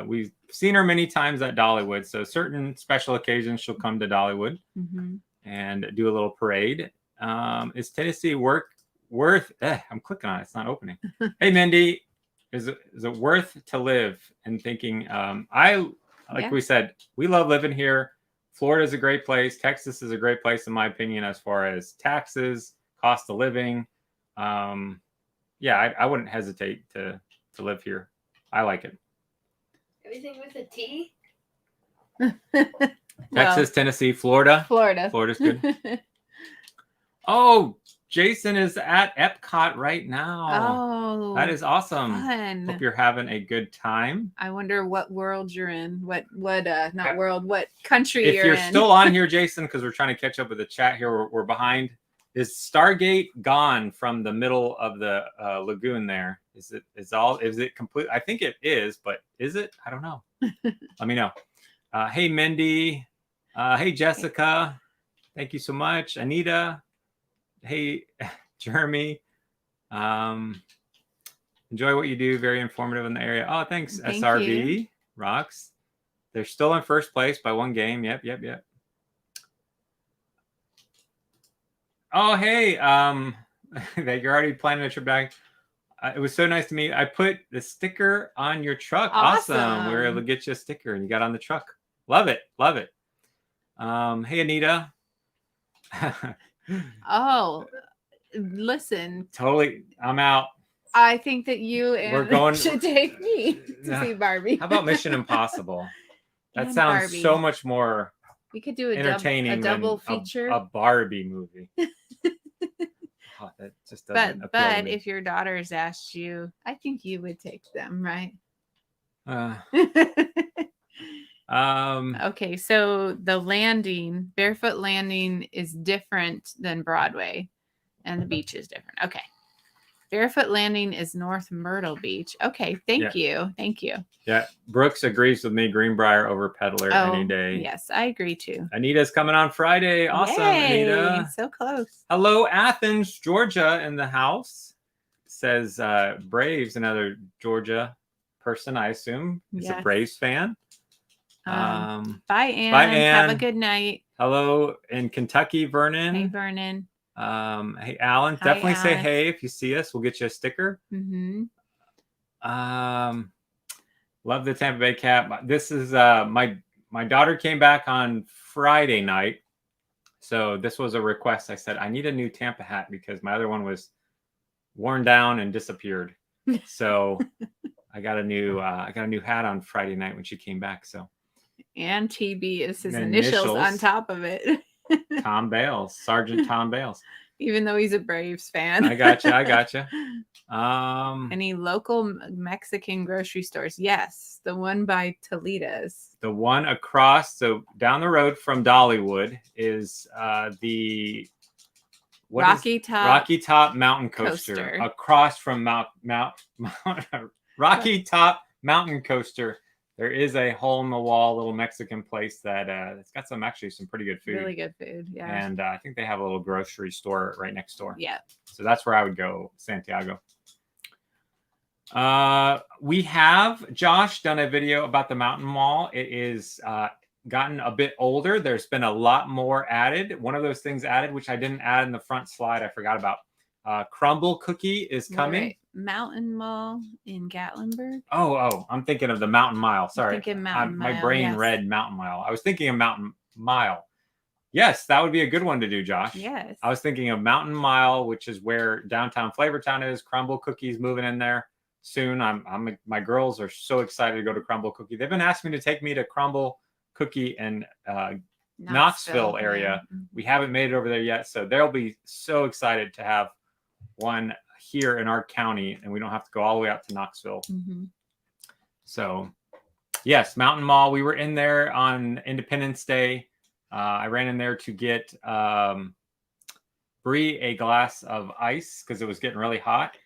we've seen her many times at Dollywood. So certain special occasions, she'll come to Dollywood and do a little parade. Is Tennessee worth? I'm clicking on it. It's not opening. Hey, Mindy, is it worth to live? And thinking, we said, we love living here. Florida is a great place. Texas is a great place, in my opinion, as far as taxes, cost of living. I wouldn't hesitate to live here. I like it. Everything with a T? Texas, Tennessee, Florida. Florida's good. Oh, Jason is at Epcot right now. Oh, that is awesome. Fun. Hope you're having a good time. I wonder what world you're in. What country if you're you're in. Still on here, Jason, because we're trying to catch up with the chat here. We're behind. Is Stargate gone from the middle of the lagoon there? Is it complete? I think it is, but is it? I don't know. Let me know. Hey, Mindy. Hey, Jessica. Thank you so much. Anita. Hey, Jeremy. Enjoy what you do. Very informative in the area. Oh, thanks. Thank SRB. you. Rocks. They're still in first place by one game. Yep. Oh, hey, that you're already planning a trip back. It was so nice to meet you. I put the sticker on your truck. Awesome. We were able to get you a sticker and you got on the truck. Love it. Hey, Anita. Oh, listen. Totally. I'm out. I think that you and should take me to see Barbie. How about Mission Impossible? That sounds Barbie. So much more we could do entertaining a double feature. A Barbie movie. That just doesn't appeal to me. If your daughters asked you, I think you would take them, right? Okay, so the Barefoot Landing is different than Broadway, and the beach is different. Okay. Barefoot Landing is North Myrtle Beach. Okay, thank you. Yeah, Brooks agrees with me. Greenbrier over Peddler any day. Yes, I agree too. Anita's coming on Friday. Awesome, Yay, Anita. So close. Hello, Athens, Georgia in the house. Says Braves, another Georgia person, I assume. He's a Braves fan. Bye, Ann. Have a good night. Hello in Kentucky, Vernon. Hey, Vernon. Hey, Alan. Hi, definitely Alex. say hey if you see us. We'll get you a sticker. Love the Tampa Bay cap. This is my daughter came back on Friday night, so this was a request. I said I need a new Tampa hat because my other one was worn down and disappeared. So I got a new hat on Friday night when she came back. So and TB is his initials on top of it. Tom Bales, Sergeant Tom Bales. Even though he's a Braves fan. I gotcha. Any local Mexican grocery stores? Yes, the one by Toledo's. The one across, so down the road from Dollywood is the Rocky Top Mountain Coaster. Across from Rocky Top Mountain Coaster. There is a hole in the wall little Mexican place that it's got some pretty good food. Really good food, yeah. And I think they have a little grocery store right next door. Yeah. So that's where I would go, Santiago. We have Josh done a video about the Mountain Mall. It is gotten a bit older. There's been a lot more added. One of those things added, which I didn't add in the front slide, I forgot about. Crumble Cookie is coming. Right. Mountain Mall in Gatlinburg. Oh, I'm thinking of the Mountain Mile. Sorry. My brain read Mountain Mile. I was thinking of Mountain Mile. Yes, that would be a good one to do, Josh. Yes. I was thinking of Mountain Mile, which is where downtown Flavortown is. Crumble Cookie's moving in there soon. My girls are so excited to go to Crumble Cookie. They've been asking me to take me to Crumble Cookie in Knoxville area. Yeah. We haven't made it over there yet, so they'll be so excited to have one here in our county, and we don't have to go all the way out to Knoxville. So, yes, Mountain Mall. We were in there on Independence Day. I ran in there to get Brie a glass of ice because it was getting really hot,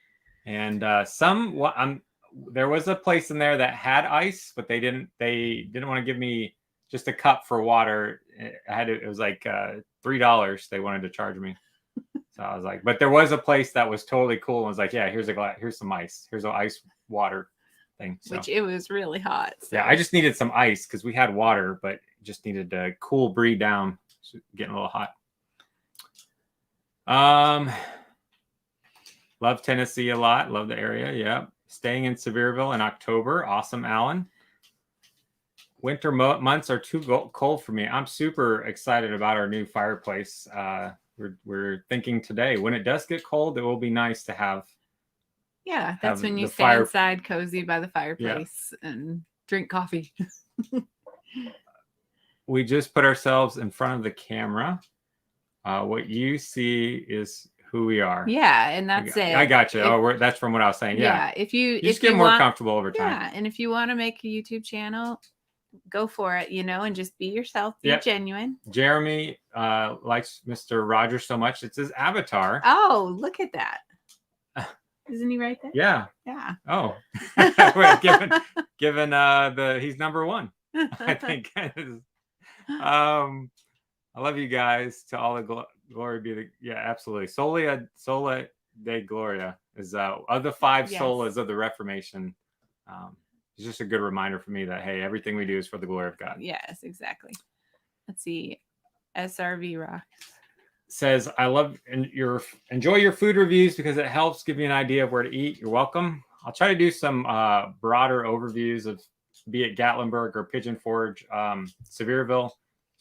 and there was a place in there that had ice, but they didn't want to give me just a cup for water. it was like $3 they wanted to charge me. So I was like, but there was a place that was totally cool and was like, yeah, here's some ice. Here's an ice water thing. So, which it was really hot. So. Yeah, I just needed some ice because we had water, but just needed to cool Brie down. It's getting a little hot. Love Tennessee a lot. Love the area. Yeah. Staying in Sevierville in October. Awesome, Alan. Winter months are too cold for me. I'm super excited about our new fireplace. We're thinking today when it does get cold, it will be nice to have. Yeah, that's when you stay inside cozy by the fireplace and drink coffee. We just put ourselves in front of the camera. What you see is who we are. Yeah, and that's it. I got you. That's from what I was saying. Yeah. If you just get more comfortable over time. Yeah, and if you want to make a YouTube channel, go for it, and just be yourself, be genuine. Jeremy likes Mr. Rogers so much. It's his avatar. Oh, look at that. Isn't he right there? Yeah. Yeah. Oh. given he's number one, I think. I love you guys. To all the glory be the absolutely. Sola de Gloria is of the five solas of the Reformation. It's just a good reminder for me that hey, everything we do is for the glory of God. Yes, exactly. Let's see. SRV Rocks says, I love enjoy your food reviews because it helps give you an idea of where to eat. You're welcome. I'll try to do some broader overviews of be it Gatlinburg or Pigeon Forge, Sevierville.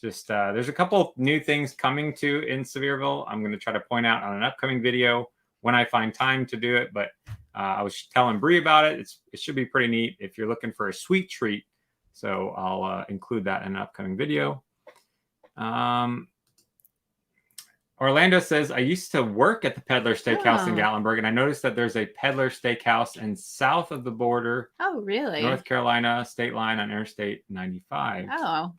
Just there's a couple new things coming to in Sevierville. I'm going to try to point out on an upcoming video when I find time to do it. But I was telling Brie about it. It should be pretty neat if you're looking for a sweet treat. So I'll include that in an upcoming video. Orlando says, I used to work at the Peddler Steakhouse in Gatlinburg, and I noticed that there's a Peddler Steakhouse in south of the border. Oh, really? North Carolina state line on Interstate 95. Oh.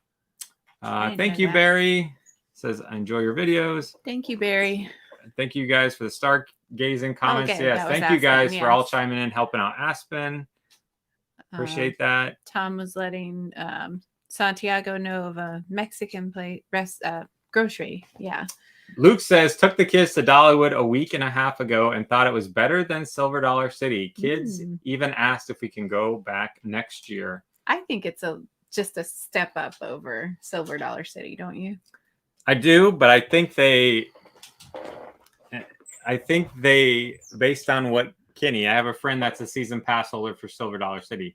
Thank you, Barry. Says, I enjoy your videos. Thank you, Barry. Thank you guys for the stargazing comments. Okay, yes, thank you guys for all chiming in, helping out Aspen. Appreciate that. Tom was letting Santiago know of a Mexican grocery. Yeah. Luke says, took the kids to Dollywood a week and a half ago and thought it was better than Silver Dollar City. Kids even asked if we can go back next year. I think it's just a step up over Silver Dollar City, don't you? I do, but I think they, based on what Kenny, I have a friend that's a season pass holder for Silver Dollar City,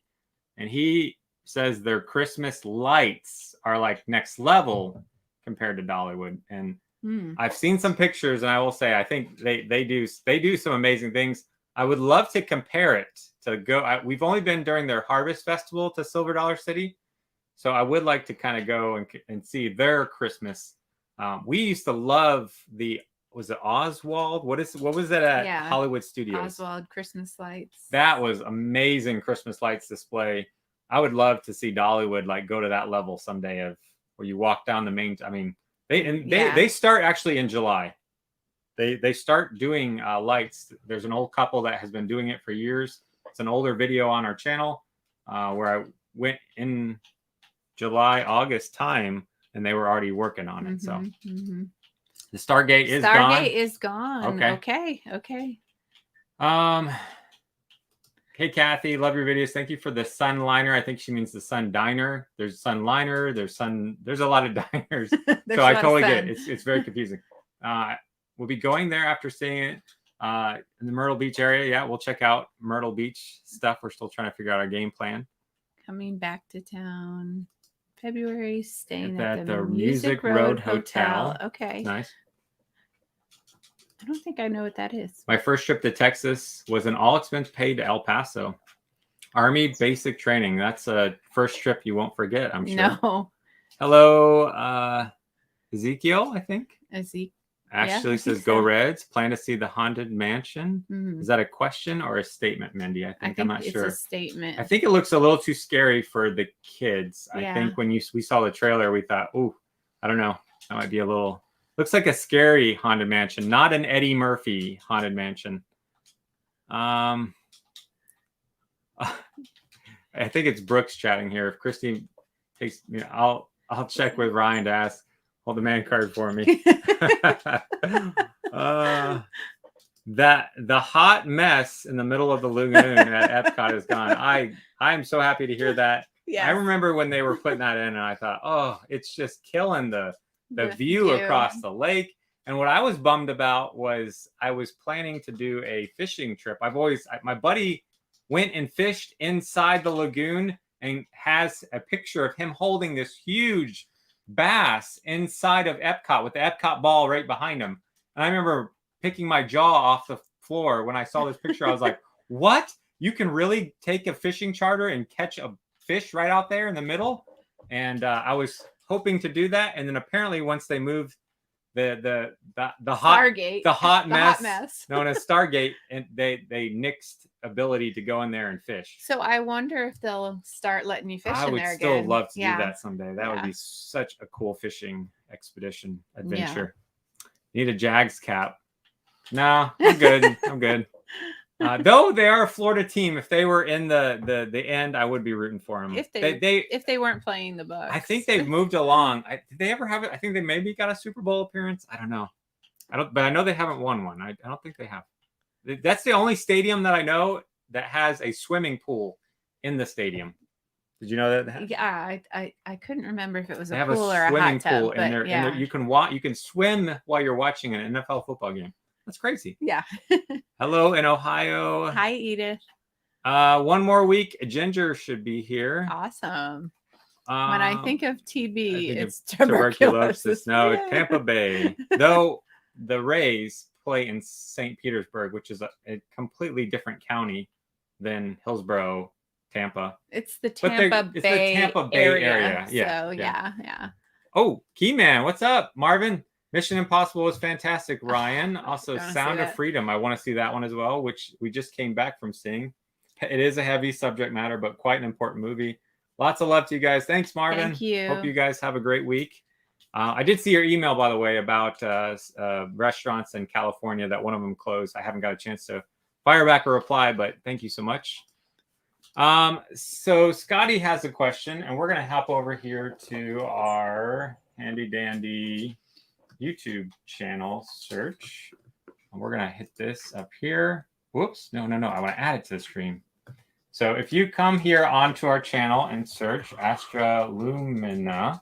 and he says their Christmas lights are like next level compared to Dollywood. And I've seen some pictures, and I will say I think they do some amazing things. I would love to compare it to go. We've only been during their Harvest Festival to Silver Dollar City, so I would like to kind of go and see their Christmas. We used to love was it Oswald? What was that at Hollywood Studios? Oswald Christmas lights. That was amazing Christmas lights display. I would love to see Dollywood like go to that level someday of where you walk down the main. I mean. They start actually in July. They start doing lights. There's an old couple that has been doing it for years. It's an older video on our channel where I went in July, August time, and they were already working on it. So the Stargate is gone. Stargate is gone. Okay. Hey, Kathy, love your videos. Thank you for the Sun Liner. I think she means the Sun Diner. There's Sun Liner. There's a lot of diners. So I totally get it. It's very confusing. We'll be going there after seeing it in the Myrtle Beach area. Yeah, we'll check out Myrtle Beach stuff. We're still trying to figure out our game plan. Coming back to town February, staying at the Music Road Hotel. Okay. Nice. I don't think I know what that is. My first trip to Texas was an all expense paid to El Paso. Army basic training. That's a first trip you won't forget, I'm sure. No. Hello, Ezekiel, I think. Ashley says, go Reds. Plan to see the Haunted Mansion. Is that a question or a statement, Mindy? I think I'm not sure. It's a statement. I think it looks a little too scary for the kids. I think when we saw the trailer, we thought, ooh, I don't know. That might be a little... Looks like a scary Haunted Mansion, not an Eddie Murphy Haunted Mansion. I think it's Brooks chatting here. If Christy takes, I'll check with Ryan to ask. Hold the man card for me. That the hot mess in the middle of the lagoon at Epcot is gone. I'm so happy to hear that. Yeah. I remember when they were putting that in, and I thought, oh, it's just killing the view across the lake. And what I was bummed about was I was planning to do a fishing trip. My buddy went and fished inside the lagoon and has a picture of him holding this huge bass inside of Epcot with the Epcot ball right behind him. And I remember picking my jaw off the floor when I saw this picture. I was like, what? You can really take a fishing charter and catch a fish right out there in the middle? And I was hoping to do that. And then apparently once they moved the hot mess known as Stargate, and they nixed ability to go in there and fish. So I wonder if they'll start letting you fish in there again. I would still love to do that someday. That would be such a cool fishing expedition adventure. Need a Jags cap. No, I'm good. I'm good. Though they are a Florida team, if they were in the end, I would be rooting for them. If they weren't playing the Bucs. I think they've moved along. Did they ever have it? I think they maybe got a Super Bowl appearance. I don't know. But I know they haven't won one. I don't think they have. That's the only stadium that I know that has a swimming pool in the stadium. Did you know that? Yeah, I couldn't remember if it was they a have pool or a swimming hot tub. Pool in there, yeah. You can swim while you're watching an NFL football game. That's crazy. Yeah. Hello in Ohio. Hi, Edith. One more week. Ginger should be here. Awesome. When I think of TB, it's tuberculosis. No, it's Tampa Bay. Though the Rays play in St. Petersburg, which is a completely different county than Hillsborough, Tampa. It's the Tampa Bay area. Yeah. So yeah. Oh, Keyman, what's up, Marvin? Mission Impossible was fantastic, Ryan. Also, Sound of Freedom. I want to see that one as well, which we just came back from seeing. It is a heavy subject matter, but quite an important movie. Lots of love to you guys. Thanks, Marvin. Thank you. Hope you guys have a great week. I did see your email, by the way, about restaurants in California that one of them closed. I haven't got a chance to fire back a reply, but thank you so much. So Scotty has a question, and we're going to hop over here to our handy dandy YouTube channel search. And we're going to hit this up here. Whoops. No. I want to add it to the stream. So if you come here onto our channel and search Astra Lumina,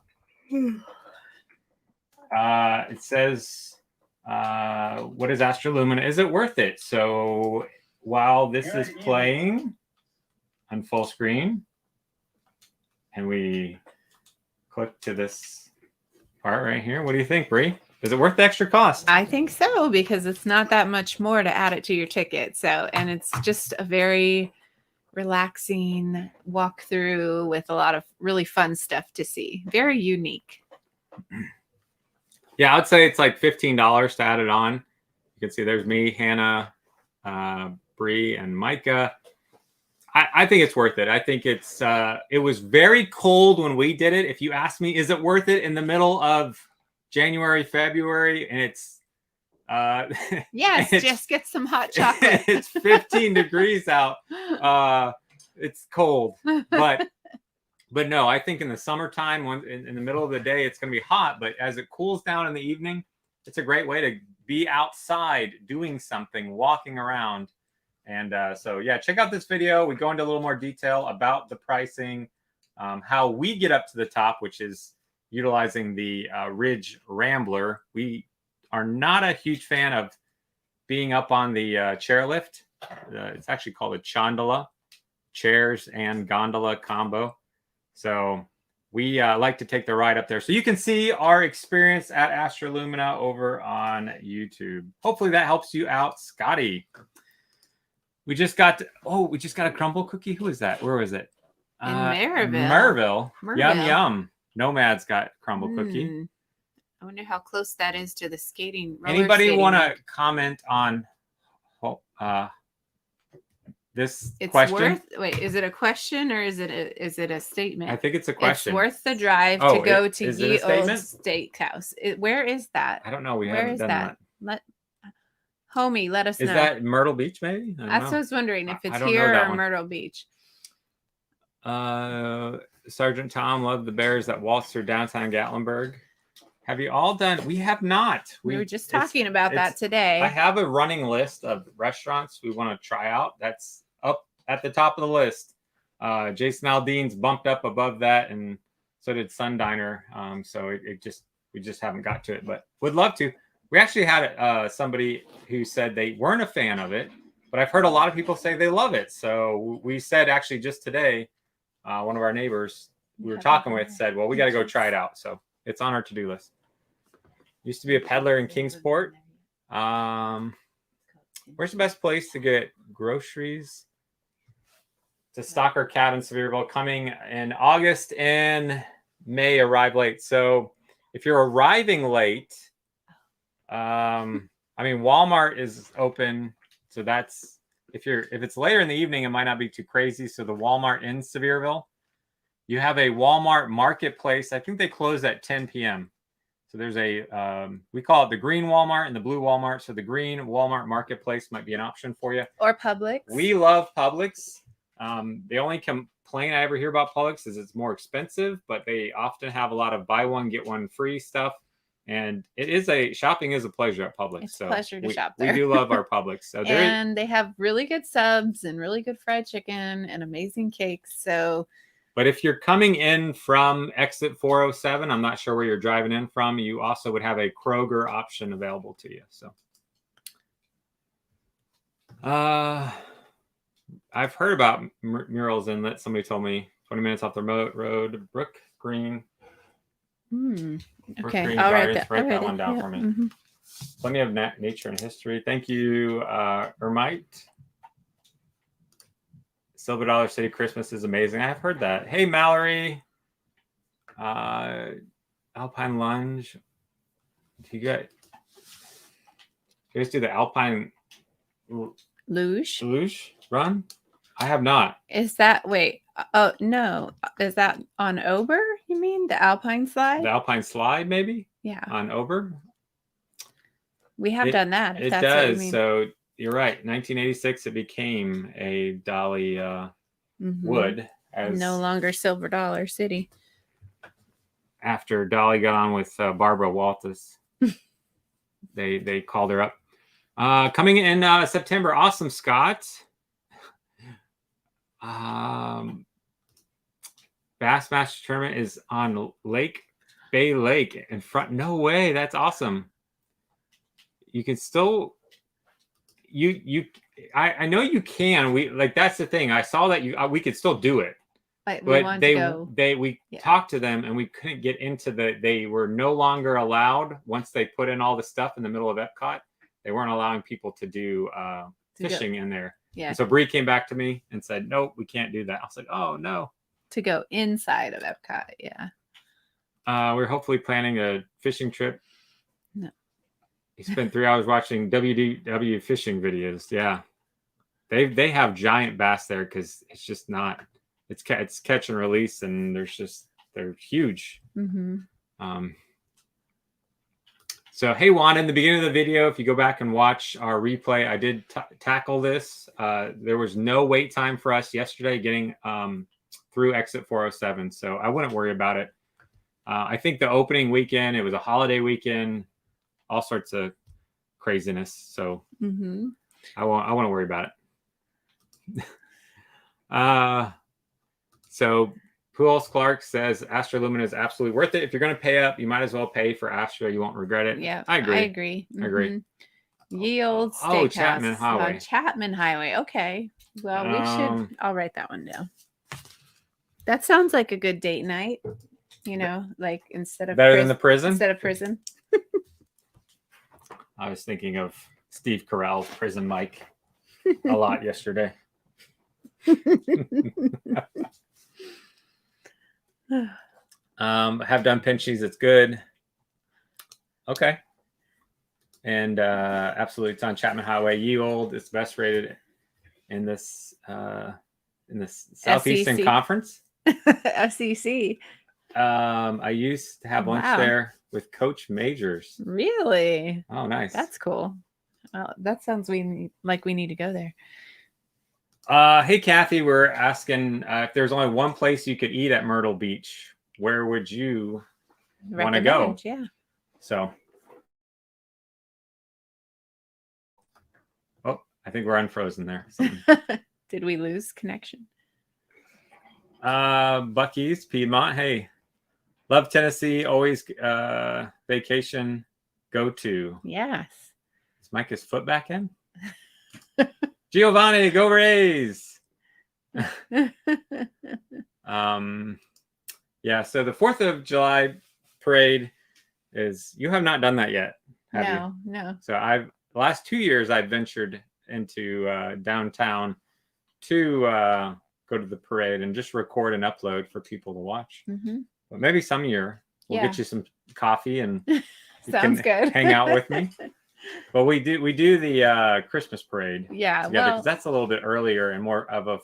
it says, what is Astra Lumina? Is it worth it? So while this is playing on full screen, and we click to this part right here, what do you think, Brie? Is it worth the extra cost? I think so, because it's not that much more to add it to your ticket. So, and it's just a very relaxing walkthrough with a lot of really fun stuff to see. Very unique. Yeah, I'd say it's like $15 to add it on. You can see there's me, Hannah, Brie, and Micah. I think it's worth it. I think it was very cold when we did it. If you ask me, is it worth it in the middle of January, February, and it's yes, just get some hot chocolate. It's 15 degrees out. It's cold, but no, I think in the summertime, in the middle of the day, it's going to be hot. But as it cools down in the evening, it's a great way to be outside doing something, walking around. And so, yeah, check out this video. We go into a little more detail about the pricing, how we get up to the top, which is utilizing the Ridge Rambler. We are not a huge fan of being up on the chairlift. It's actually called a Chondola, chairs and gondola combo. So we like to take the ride up there. So you can see our experience at Astra Lumina over on YouTube. Hopefully that helps you out, Scotty. We just got a crumble cookie. Who is that? Where was it? In Maryville. Maryville. Yum. Nomad's got crumble cookie. I wonder how close that is to the skating. Anybody want to comment on this question? Wait, is it a question or is it a statement? I think it's a question. It's worth the drive to go to Ye Old Steakhouse. Where is that? I don't know. We haven't done that. Homie, let us know. Is that Myrtle Beach, maybe? That's what I was wondering, if it's here or Myrtle Beach. Sergeant Tom loved the bears that waltzed through downtown Gatlinburg. Have you all done? We have not. We were just talking about that today. I have a running list of restaurants we want to try out. That's up at the top of the list. Jason Aldean's bumped up above that, and so did Sun Diner. So we just haven't got to it, but would love to. We actually had somebody who said they weren't a fan of it, but I've heard a lot of people say they love it. So we said actually just today, one of our neighbors we were talking with said, well, we got to go try it out. So it's on our to-do list. Used to be a peddler in Kingsport. Where's the best place to get groceries? To stock our cat in Sevierville, coming in August and May, arrive late. So if you're arriving late, I mean, Walmart is open. So that's, if it's later in the evening, it might not be too crazy. So the Walmart in Sevierville, you have a Walmart marketplace. I think they close at 10 p.m. So there's we call it the green Walmart and the blue Walmart. So the green Walmart marketplace might be an option for you. Or Publix. We love Publix. The only complaint I ever hear about Publix is it's more expensive, but they often have a lot of buy one, get one free stuff. And shopping is a pleasure at Publix. It's a pleasure to shop there. We do love our Publix. So and they have really good subs and really good fried chicken and amazing cakes. So, but if you're coming in from exit 407, I'm not sure where you're driving in from, you also would have a Kroger option available to you. So, I've heard about Murals Inlet. Somebody told me 20 minutes off the road, Brook Green. Okay, Green I'll Gardens. write That one down for me. Plenty of nature and history. Thank you, Ermite. Silver Dollar City Christmas is amazing. I've heard that. Hey, Mallory. Alpine Lunge. Do you guys do the Alpine Luge run? I have not. Is that oh no, is that on Ober, you mean the Alpine slide? The Alpine slide, maybe? Yeah. On Ober? We have done that. It does. What you mean. So you're right. 1986 it became a Dolly Wood, as no longer Silver Dollar City. After Dolly got on with Barbara Walters. they called her up. Coming in September, awesome, Scott. Bassmaster Tournament is on Bay Lake in front. No way, that's awesome. You can still I know you can. That's the thing. I saw that we could still do it. But we talked to them and we couldn't get into they were no longer allowed once they put in all the stuff in the middle of Epcot. They weren't allowing people to do fishing in there. Yeah. And so Brie came back to me and said, nope, we can't do that. I was like, oh no. To go inside of Epcot, yeah. We're hopefully planning a fishing trip. No. He spent 3 hours watching WDW fishing videos. Yeah. They have giant bass there because it's just not, it's catch and release, and they're huge. So, hey, Juan, in the beginning of the video, if you go back and watch our replay, I did tackle this. There was no wait time for us yesterday getting through exit 407, so I wouldn't worry about it. I think the opening weekend, it was a holiday weekend, all sorts of craziness, so I won't worry about it. So Pools Clark says Astro Lumina is absolutely worth it. If you're going to pay up, you might as well pay for Astro. You won't regret it. Yeah, I agree. I agree. Ye Old Steakhouse. Oh, Chapman Highway. Chapman Highway. Okay. Well, I'll write that one down. That sounds like a good date night. You know, like instead of than the prison. Instead of prison. I was thinking of Steve Carell's Prison Mike a lot yesterday. Have done Pinchies. It's good. Okay. And absolutely, it's on Chapman Highway. Ye Old, it's best rated in this Southeastern SEC. Conference. SEC. I used to have lunch there with Coach Majors. Really? Oh, nice. That's cool. Well, that sounds like we need to go there. Hey, Kathy, we're asking if there's only one place you could eat at Myrtle Beach, where would you want to go? Yeah. So, oh, I think we're unfrozen there. Did we lose connection? Bucky's Piedmont. Hey, love Tennessee. Always vacation go to. Yes. Is Micah's foot back in? Giovanni, go Rays. Yeah, so the 4th of July parade is, you have not done that yet, have you? No. So the last 2 years I've ventured into downtown to go to the parade and just record and upload for people to watch. But maybe some year we'll get you some coffee and you sounds good. hang out with me. But we do the Christmas parade together, because that's a little bit earlier and more of a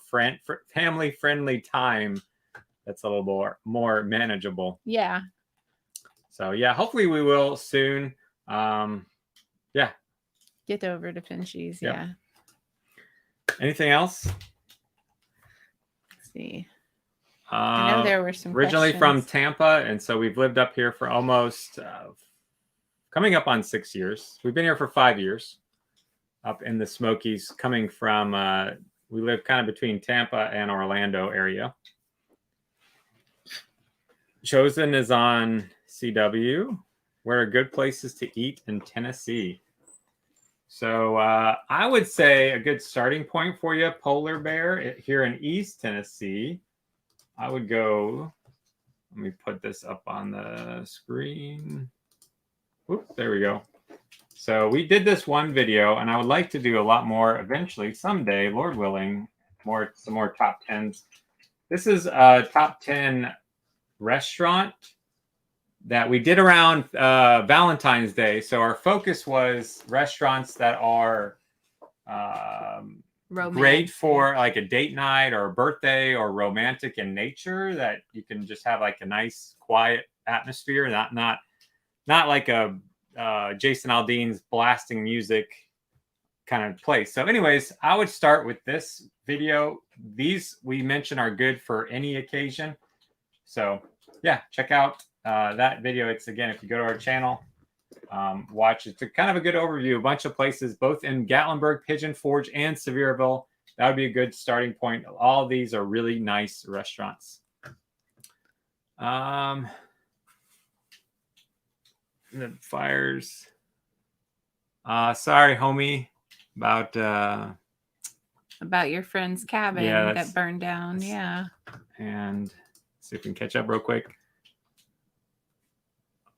family friendly time. That's a little more manageable. Yeah. So yeah, hopefully we will soon. Yeah. Get over to Finchie's. Yep. Yeah. Anything else? Let's see. I know there were some originally questions. from Tampa, and so we've lived up here for almost coming up on 6 years. We've been here for 5 years, up in the Smokies. Coming from, we live kind of between Tampa and Orlando area. Chosen is on CW. Where are good places to eat in Tennessee? So I would say a good starting point for you, Polar Bear, here in East Tennessee. I would go, let me put this up on the screen. Oops, there we go. So we did this one video, and I would like to do a lot more eventually, someday, Lord willing, some more top 10s. This is a top 10 restaurant that we did around Valentine's Day. So our focus was restaurants that are great for like a date night or a birthday, or romantic in nature, that you can just have like a nice quiet atmosphere, not like a Jason Aldean's blasting music kind of place. So anyways, I would start with this video. These we mentioned are good for any occasion. So yeah, check out that video. It's, again, if you go to our channel, watch. It's kind of a good overview, a bunch of places, both in Gatlinburg, Pigeon Forge, and Sevierville. That would be a good starting point. All of these are really nice restaurants. The fires. Sorry, homie, about your friend's cabin that burned down. Yeah. And see if we can catch up real quick.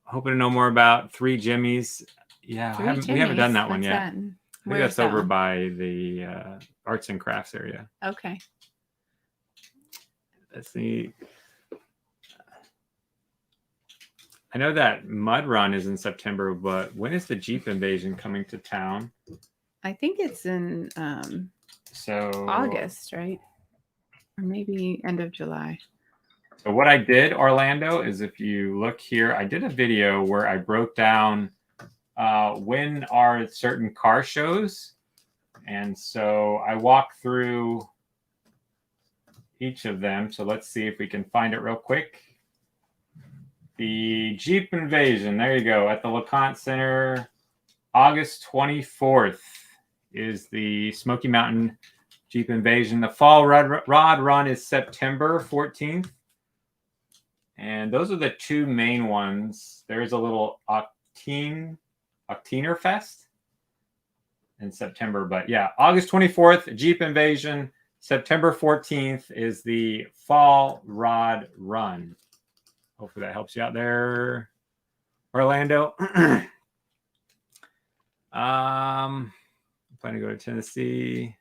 Hoping to know more about Three Jimmy's. Yeah, we haven't done that one yet. I think that's over by the arts and crafts area. Okay. Let's see. I know that Mud Run is in September, but when is the Jeep Invasion coming to town? I think it's in August, right? Or maybe end of July. So what I did, Orlando, is if you look here, I did a video where I broke down when are certain car shows. And so I walked through each of them. So let's see if we can find it real quick. The Jeep Invasion, there you go, at the LeConte Center, August 24th is the Smoky Mountain Jeep Invasion. The Fall Rod Run is September 14th. And those are the two main ones. There's a little Octiner Fest in September. But yeah, August 24th, Jeep Invasion. September 14th is the Fall Rod Run. Hopefully that helps you out there, Orlando. Planning to go to Tennessee.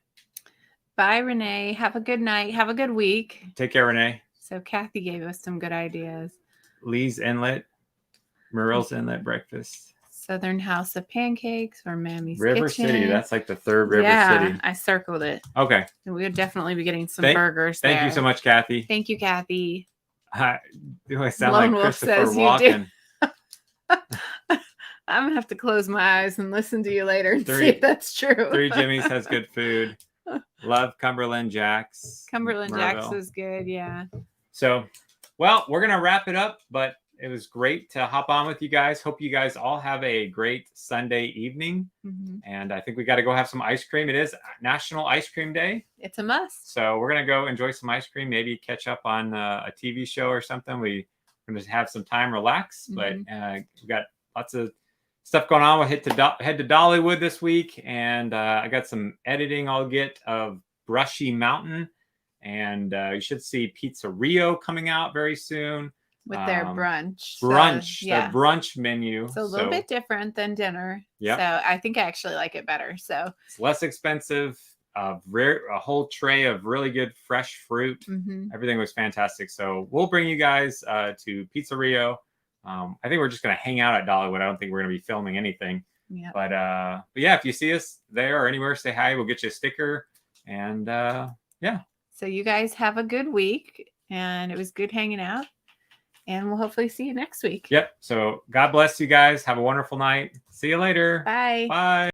Bye, Renee. Have a good night. Have a good week. Take care, Renee. So Kathy gave us some good ideas. Lee's Inlet, Murrell's Inlet breakfast. Southern House of Pancakes or Mammy's River Kitchen. City. That's like the third River City. Yeah, I circled it. Okay. So we would definitely be getting some burgers there. Thank you so much, Kathy. Thank you, Kathy. Do I sound Lone like Wolf Christopher says Walken? I'm going to have to close my eyes and listen to you later and see if that's true. Three Jimmy's has good food. Love Cumberland Jack's. Cumberland Jack's is good, yeah. So, well, we're going to wrap it up, but it was great to hop on with you guys. Hope you guys all have a great Sunday evening. And I think we got to go have some ice cream. It is National Ice Cream Day. It's a must. So we're going to go enjoy some ice cream, maybe catch up on a TV show or something. We're going to have some time, relax. But we got lots of stuff going on. We'll head to Dollywood this week. And I got some editing I'll get of Brushy Mountain. And you should see Pizza Rio coming out very soon. With their brunch. Their brunch menu. It's a little bit different than dinner. Yeah. So I think I actually like it better. So it's less expensive. A whole tray of really good fresh fruit. Everything was fantastic. So we'll bring you guys to Pizza Rio. I think we're just going to hang out at Dollywood. I don't think we're going to be filming anything. Yeah. But yeah, if you see us there or anywhere, say hi. We'll get you a sticker. And yeah. So you guys have a good week. And it was good hanging out. And we'll hopefully see you next week. Yep. So God bless you guys. Have a wonderful night. See you later. Bye. Bye.